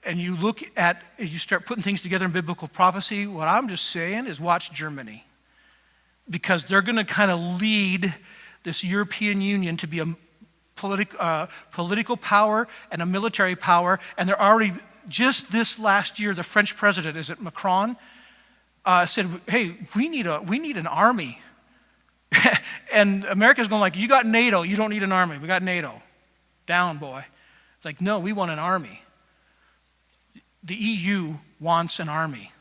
and you look at, you start putting things together in biblical prophecy. What I'm just saying is watch Germany, because they're going to kind of lead this European Union to be a political power and a military power, and they're already, just this last year, the French president, is it Macron, said, hey, we need an army. And America's going like, you got NATO, you don't need an army. We got NATO. Down, boy. It's like, no, we want an army. The EU wants an army.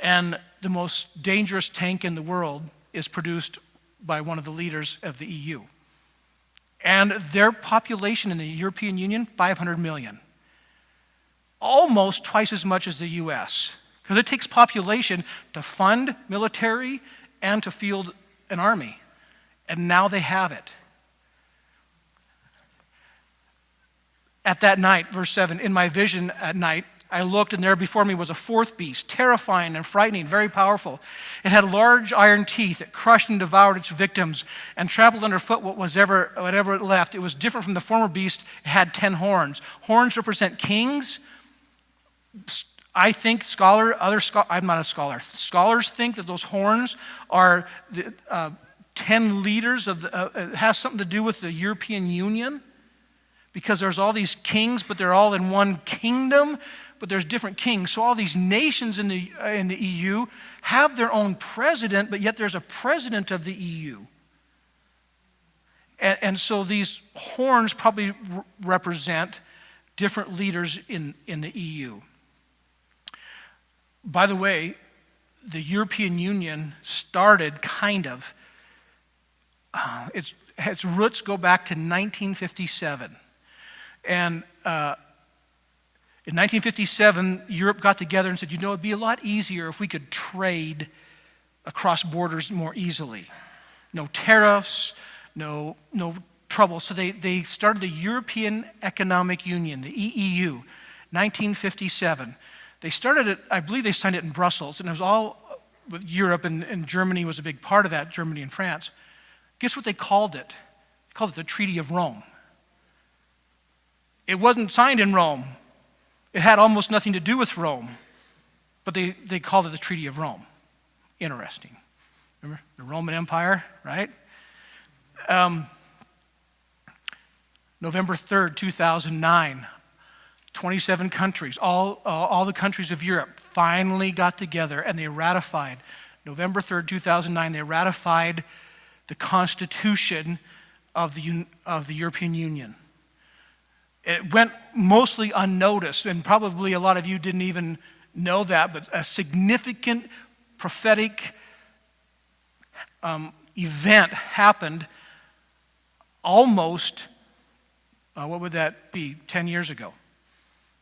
And the most dangerous tank in the world is produced by one of the leaders of the EU. And their population in the European Union, 500 million. Almost twice as much as the US. Because it takes population to fund military and to field an army. And now they have it. At that night, verse 7, in my vision at night, I looked, and there before me was a 4th beast, terrifying and frightening, very powerful. It had large iron teeth. It crushed and devoured its victims and trampled underfoot whatever it left. It was different from the former beast. It had 10 horns. Horns represent kings. I think I'm not a scholar. Scholars think that those horns are the 10 leaders of it has something to do with the European Union, because there's all these kings, but they're all in one kingdom, but there's different kings. So all these nations in the EU have their own president, but yet there's a president of the EU. And so these horns probably represent different leaders in the EU. By the way, the European Union started kind of. Its roots go back to 1957. And in 1957, Europe got together and said, it'd be a lot easier if we could trade across borders more easily. No tariffs, no trouble. So they started the European Economic Union, the EEU, 1957. They started it, I believe they signed it in Brussels, and it was all with Europe, and Germany was a big part of that, Germany and France. Guess what they called it? They called it the Treaty of Rome. It wasn't signed in Rome. It had almost nothing to do with Rome, but they called it the Treaty of Rome. Interesting. Remember the Roman Empire, right? November 3rd, 2009, 27 countries, all the countries of Europe finally got together and they ratified. November 3rd, 2009, they ratified the Constitution of the European Union. It went mostly unnoticed, and probably a lot of you didn't even know that, but a significant prophetic event happened almost, what would that be, 10 years ago?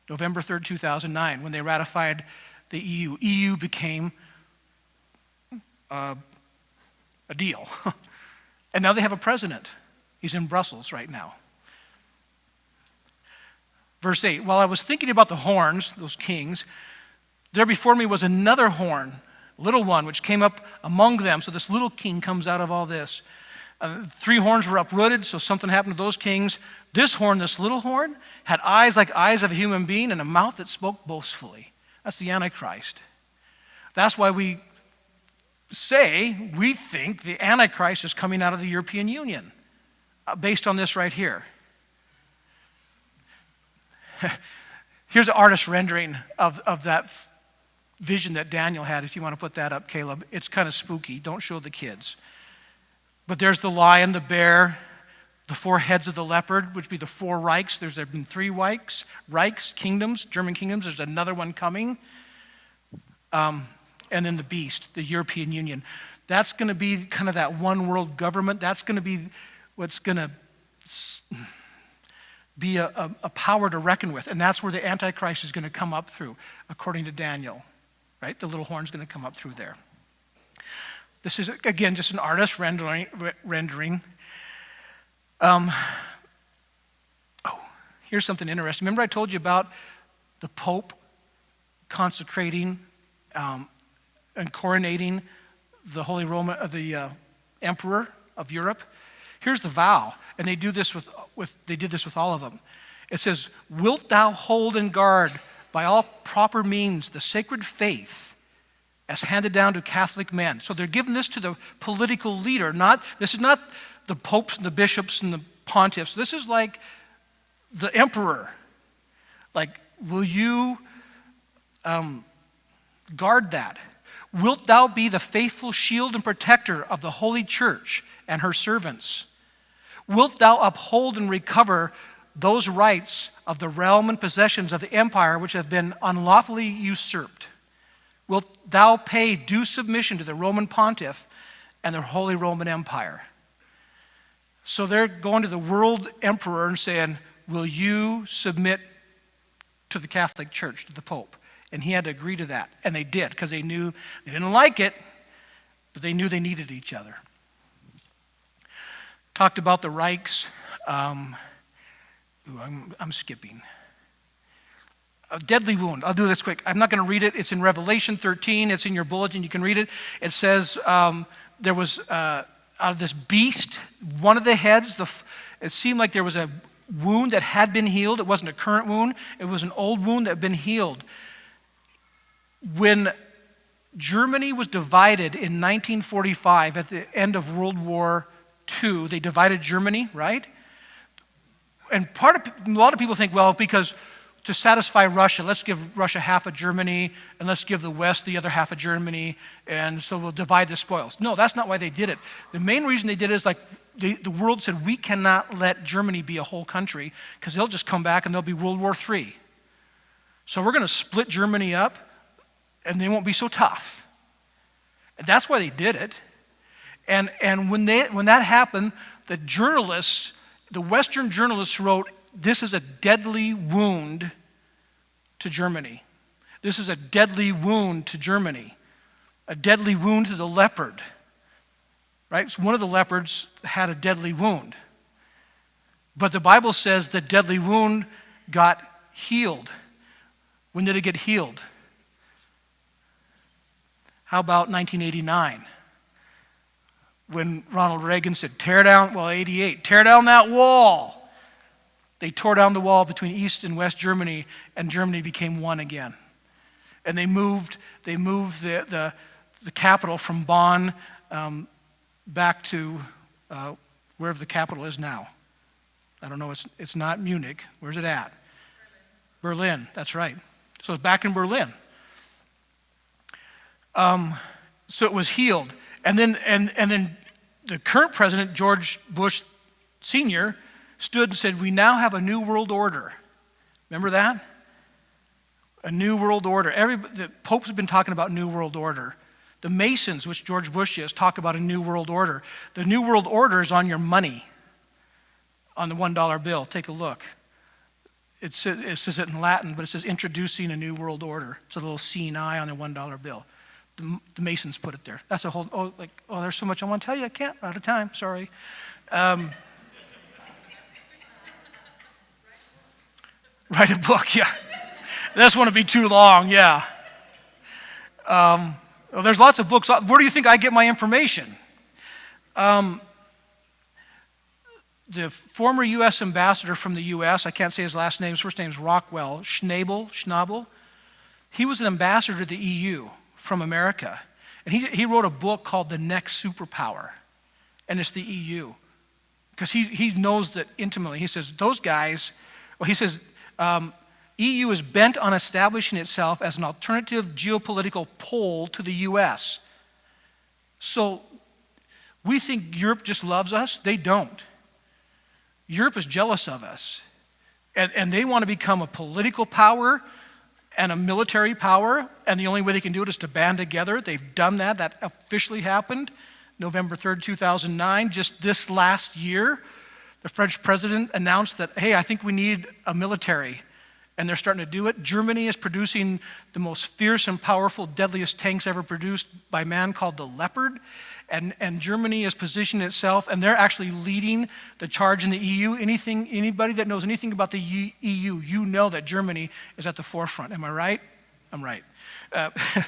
November 3rd, 2009, when they ratified the EU. EU became a deal. And now they have a president. He's in Brussels right now. Verse 8, while I was thinking about the horns, those kings, there before me was another horn, little one, which came up among them. So this little king comes out of all this. 3 horns were uprooted, so something happened to those kings. This horn, this little horn, had eyes like eyes of a human being and a mouth that spoke boastfully. That's the Antichrist. That's why we think the Antichrist is coming out of the European Union, based on this right here. Here's an artist rendering of that vision that Daniel had, if you want to put that up, Caleb. It's kind of spooky. Don't show the kids. But there's the lion, the bear, the 4 heads of the leopard, which would be the 4 Reichs. There have been 3 Reichs, kingdoms, German kingdoms. There's another one coming. And then the beast, the European Union. That's going to be kind of that one world government. That's going to be what's going to be a power to reckon with. And that's where the Antichrist is going to come up through, according to Daniel. Right? The little horn's going to come up through there. This is, again, just an artist rendering. Here's something interesting. Remember I told you about the Pope consecrating and coronating the Holy Roman, the Emperor of Europe? Here's the vow, and they do this they did this with all of them. It says, "Wilt thou hold and guard by all proper means the sacred faith as handed down to Catholic men?" So they're giving this to the political leader. This is not the popes and the bishops and the pontiffs. This is like the emperor. Like, will you guard that? Wilt thou be the faithful shield and protector of the Holy Church and her servants? Wilt thou uphold and recover those rights of the realm and possessions of the empire which have been unlawfully usurped? Wilt thou pay due submission to the Roman pontiff and the Holy Roman Empire? So they're going to the world emperor and saying, will you submit to the Catholic Church, to the Pope? And he had to agree to that. And they did, because they knew they didn't like it, but they knew they needed each other. Talked about the Reichs. I'm skipping. A deadly wound. I'll do this quick. I'm not going to read it. It's in Revelation 13. It's in your bulletin. You can read it. It says there was, out of this beast, one of the heads, it seemed like there was a wound that had been healed. It wasn't a current wound. It was an old wound that had been healed. When Germany was divided in 1945, at the end of World War II, they divided Germany, right? And a lot of people think, well, because to satisfy Russia, let's give Russia half of Germany, and let's give the West the other half of Germany, and so we'll divide the spoils. No, that's not why they did it. The main reason they did it is like the world said, we cannot let Germany be a whole country, because they'll just come back and there'll be World War III. So we're going to split Germany up, and they won't be so tough. And that's why they did it. And when that happened, the journalists, the Western journalists wrote, this is a deadly wound to Germany. This is a deadly wound to Germany. A deadly wound to the leopard. Right? So one of the leopards had a deadly wound. But the Bible says the deadly wound got healed. When did it get healed? How about 1989? When Ronald Reagan said, 88, tear down that wall. They tore down the wall between East and West Germany, and Germany became one again. And they moved the capital from Bonn back to wherever the capital is now. I don't know, it's not Munich. Where's it at? Berlin, that's right. So it's back in Berlin. So it was healed. And then the current president, George Bush Sr., stood and said, we now have a new world order. Remember that? A new world order. The Pope's been talking about new world order. The Masons, which George Bush is, talk about a new world order. The new world order is on your money, on the $1 bill. Take a look. It says it in Latin, but it says introducing a new world order. It's a little C and I on a $1 bill. The Masons put it there. That's a whole, there's so much I want to tell you. I can't, out of time, sorry. Write a book, yeah. This wouldn't be too long, yeah. There's lots of books. Where do you think I get my information? The former U.S. ambassador from the U.S., I can't say his last name, his first name is Rockwell, Schnabel. He was an ambassador to the EU from America. And he wrote a book called The Next Superpower. And it's the EU. Because he knows that intimately. He says, those guys, EU is bent on establishing itself as an alternative geopolitical pole to the U.S. So we think Europe just loves us. They don't. Europe is jealous of us. And they want to become a political power and a military power, and the only way they can do it is to band together. They've done that. That officially happened November 3rd, 2009. Just this last year, the French president announced that, hey, I think we need a military. And they're starting to do it. Germany is producing the most fierce and powerful, deadliest tanks ever produced by man called the Leopard. And Germany is positioning itself, and they're actually leading the charge in the EU. Anybody that knows anything about the EU, you know that Germany is at the forefront. Am I right? I'm right.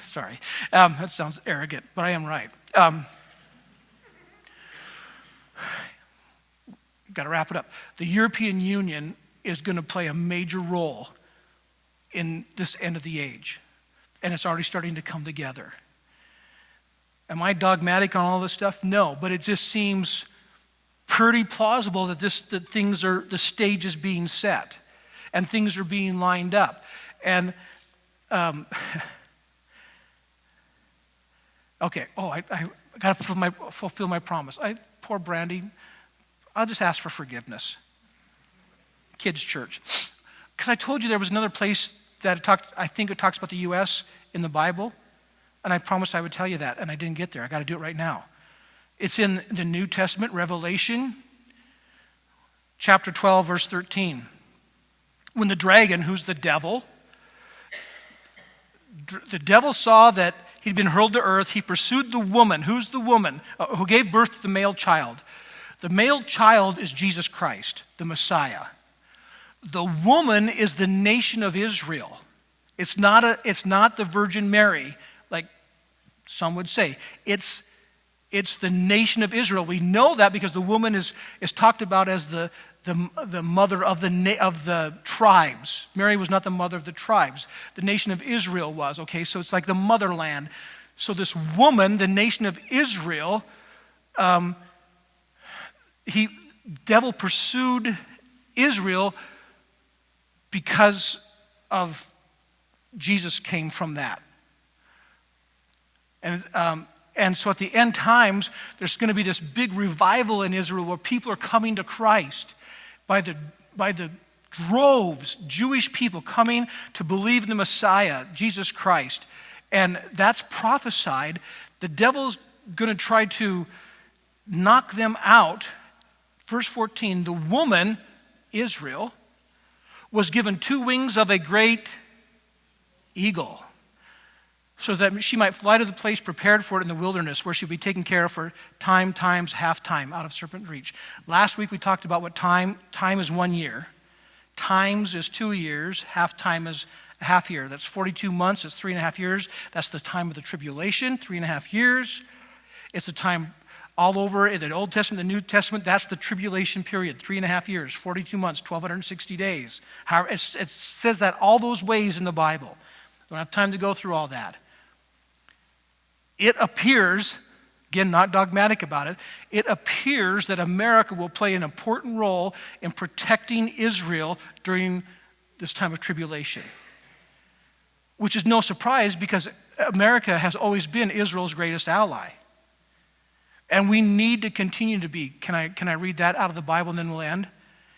Sorry. That sounds arrogant, but I am right. Got to wrap it up. The European Union is going to play a major role in this end of the age. And it's already starting to come together. Am I dogmatic on all this stuff? No, but it just seems pretty plausible that the stage is being set and things are being lined up. And I got to fulfill my promise. Poor Brandy, I'll just ask for forgiveness. Kids' church. Because I told you there was another place that I think it talks about the U.S. in the Bible, and I promised I would tell you that, and I didn't get there. I got to do it right now. It's in the New Testament, Revelation, chapter 12, verse 13. When the dragon, who's the devil saw that he'd been hurled to earth, he pursued the woman. Who's the woman? Who gave birth to the male child. The male child is Jesus Christ, the Messiah. The woman is the nation of Israel. It's not the Virgin Mary, like some would say. It's the nation of Israel. We know that because the woman is talked about as the mother of the tribes. Mary was not the mother of the tribes. The nation of Israel was. Okay, so it's like the motherland. So this woman, the nation of Israel, devil pursued Israel because of Jesus came from that. And so at the end times, there's going to be this big revival in Israel where people are coming to Christ by the droves, Jewish people coming to believe in the Messiah, Jesus Christ. And that's prophesied. The devil's going to try to knock them out. Verse 14, the woman, Israel, was given 2 wings of a great eagle, so that she might fly to the place prepared for it in the wilderness, where she'll be taken care of for time times half time, out of serpent reach. Last week we talked about what time is 1 year. Times is 2 years. Half time is a half year. That's 42 months. It's 3.5 years. That's the time of the tribulation, 3.5 years. It's the time all over in the Old Testament, the New Testament. That's the tribulation period, 3.5 years, 42 months, 1,260 days. However, it says that all those ways in the Bible. Don't have time to go through all that. It appears, again, not dogmatic about it, it appears that America will play an important role in protecting Israel during this time of tribulation. Which is no surprise, because America has always been Israel's greatest ally. And we need to continue to be. Can I read that out of the Bible and then we'll end?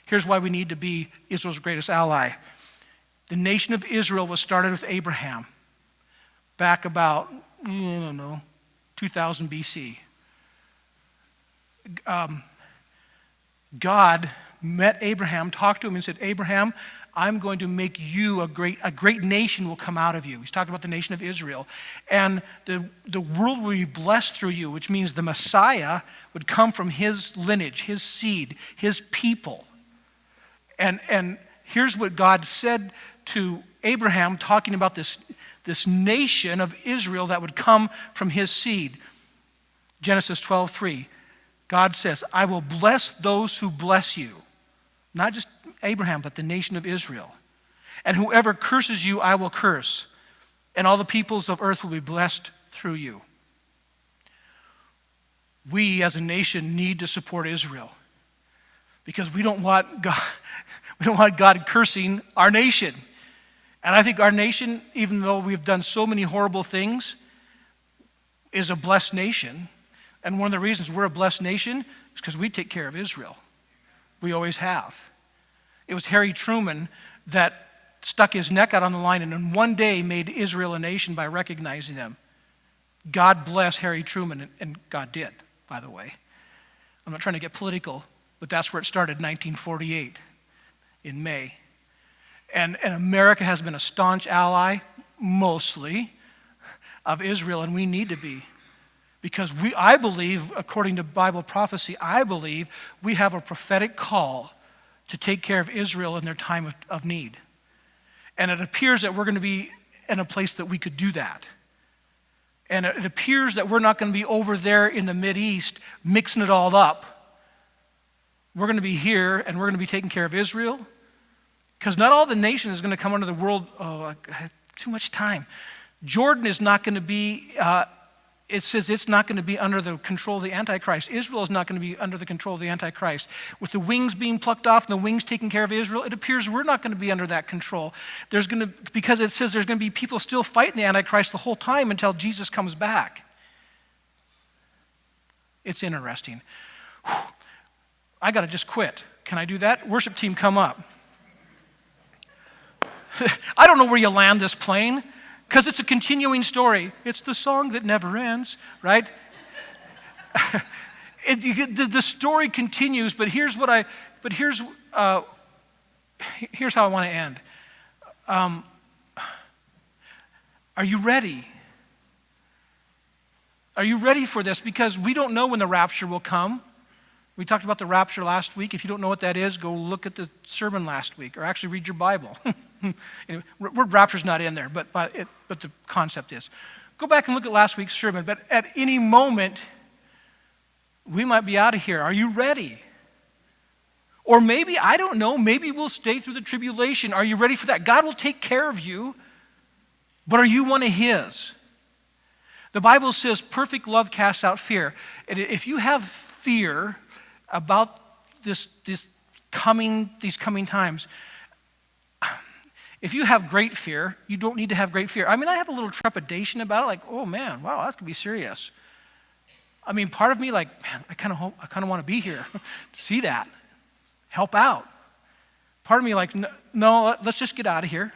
Here's why we need to be Israel's greatest ally. The nation of Israel was started with Abraham back about, 2000 BC. God met Abraham, talked to him and said, Abraham, I'm going to make you a great nation will come out of you. He's talking about the nation of Israel. And the world will be blessed through you, which means the Messiah would come from his lineage, his seed, his people. And here's what God said to Abraham, talking about this nation of Israel that would come from his seed. Genesis 12:3. God says, I will bless those who bless you. Not just Abraham, but the nation of Israel. And whoever curses you, I will curse. And all the peoples of earth will be blessed through you. We as a nation need to support Israel, because we don't want God cursing our nation. And I think our nation, even though we've done so many horrible things, is a blessed nation. And one of the reasons we're a blessed nation is because we take care of Israel. We always have. It was Harry Truman that stuck his neck out on the line and in one day made Israel a nation by recognizing them. God bless Harry Truman, and God did, by the way. I'm not trying to get political, but that's where it started, 1948, in May. And America has been a staunch ally, mostly, of Israel, and we need to be. Because I believe, according to Bible prophecy, I believe we have a prophetic call to take care of Israel in their time of need. And it appears that we're going to be in a place that we could do that. And it appears that we're not going to be over there in the Mideast mixing it all up. We're going to be here, and we're going to be taking care of Israel. Because not all the nation is going to come under the world. Oh, I have too much time. Jordan is not going to be, it says it's not going to be under the control of the Antichrist. Israel is not going to be under the control of the Antichrist. With the wings being plucked off and the wings taking care of Israel, it appears we're not going to be under that control. Because it says there's going to be people still fighting the Antichrist the whole time until Jesus comes back. It's interesting. I got to just quit. Can I do that? Worship team, come up. I don't know where you land this plane, because it's a continuing story. It's the song that never ends, right? The story continues, but here's how I want to end. Are you ready? Are you ready for this? Because we don't know when the rapture will come. We talked about the rapture last week. If you don't know what that is, go look at the sermon last week, or actually read your Bible. Anyway, word rapture's not in there, but the concept is. Go back and look at last week's sermon. But at any moment, we might be out of here. Are you ready? Or maybe, I don't know, maybe we'll stay through the tribulation. Are you ready for that? God will take care of you, but are you one of His? The Bible says perfect love casts out fear. And if you have fear about these coming times, if you have great fear, you don't need to have great fear. I mean, I have a little trepidation about it, like, oh man, wow, that's gonna be serious. I mean, part of me, like, man, I kind of want to be here, see that, help out. Part of me, like, no, let's just get out of here.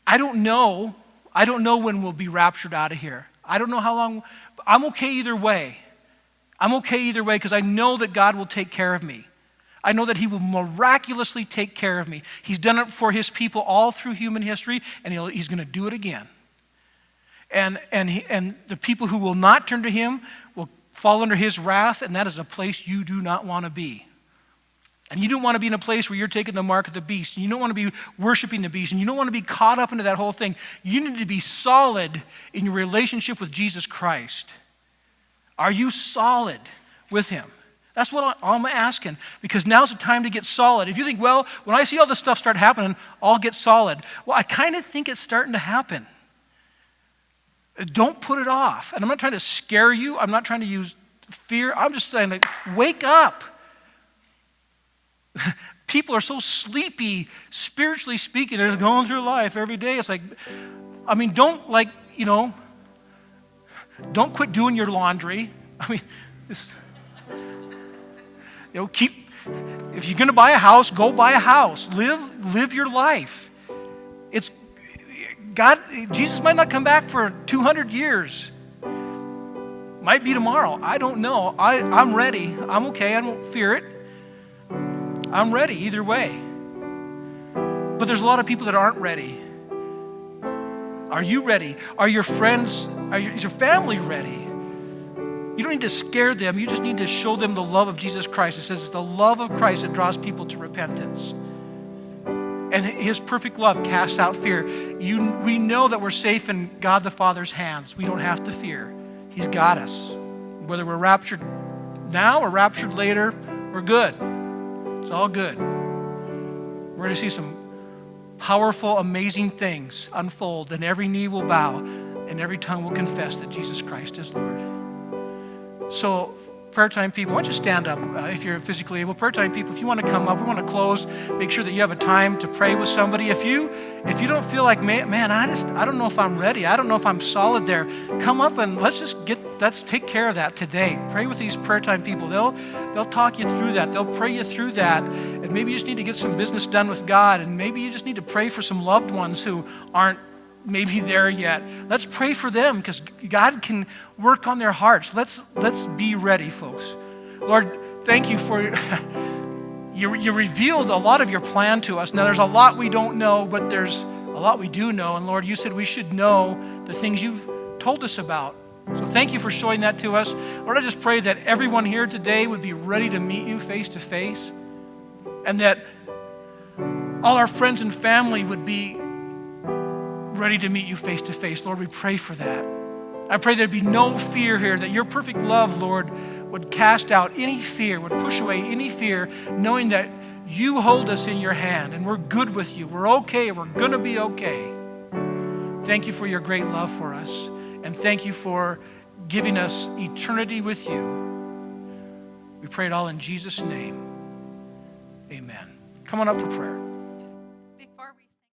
I don't know when we'll be raptured out of here. I don't know how long. I'm okay either way. I'm okay either way because I know that God will take care of me. I know that he will miraculously take care of me. He's done it for his people all through human history, and he's going to do it again. And the people who will not turn to him will fall under his wrath, and that is a place you do not want to be. And you don't want to be in a place where you're taking the mark of the beast, and you don't want to be worshiping the beast, and you don't want to be caught up into that whole thing. You need to be solid in your relationship with Jesus Christ. Are you solid with him? That's what I'm asking, because now's the time to get solid. If you think, well, when I see all this stuff start happening, I'll get solid. Well, I kind of think it's starting to happen. Don't put it off. And I'm not trying to scare you. I'm not trying to use fear. I'm just saying, like, wake up. People are so sleepy, spiritually speaking. They're going through life every day. It's like, I mean, don't quit doing your laundry. I mean, if you're going to buy a house, go buy a house. Live your life. It's God. Jesus might not come back for 200 years. Might be tomorrow. I don't know. I'm ready. I'm okay. I don't fear it. I'm ready either way. But there's a lot of people that aren't ready. Are you ready? Are your friends, is your family ready? You don't need to scare them. You just need to show them the love of Jesus Christ. It says it's the love of Christ that draws people to repentance. And his perfect love casts out fear. We know that we're safe in God the Father's hands. We don't have to fear. He's got us. Whether we're raptured now or raptured later, we're good. It's all good. We're going to see some powerful, amazing things unfold, and every knee will bow and every tongue will confess that Jesus Christ is Lord. So, prayer time people, why don't you stand up if you're physically able. Prayer time people, if you want to come up, we want to close. Make sure that you have a time to pray with somebody. If you don't feel like, man, I don't know if I'm ready. I don't know if I'm solid there. Come up and let's take care of that today. Pray with these prayer time people. They'll talk you through that. They'll pray you through that. And maybe you just need to get some business done with God. And maybe you just need to pray for some loved ones who aren't maybe there yet. Let's pray for them because God can work on their hearts. Let's be ready, folks. Lord, thank you for you revealed a lot of your plan to us. Now there's a lot we don't know, but there's a lot we do know. And Lord, you said we should know the things you've told us about. So thank you for showing that to us. Lord, I just pray that everyone here today would be ready to meet you face to face, and that all our friends and family would be ready to meet you face to face. Lord, we pray for that. I pray there'd be no fear here, that your perfect love, Lord, would cast out any fear, would push away any fear, knowing that you hold us in your hand and we're good with you. We're okay. We're going to be okay. Thank you for your great love for us, and thank you for giving us eternity with you. We pray it all in Jesus' name. Amen. Come on up for prayer.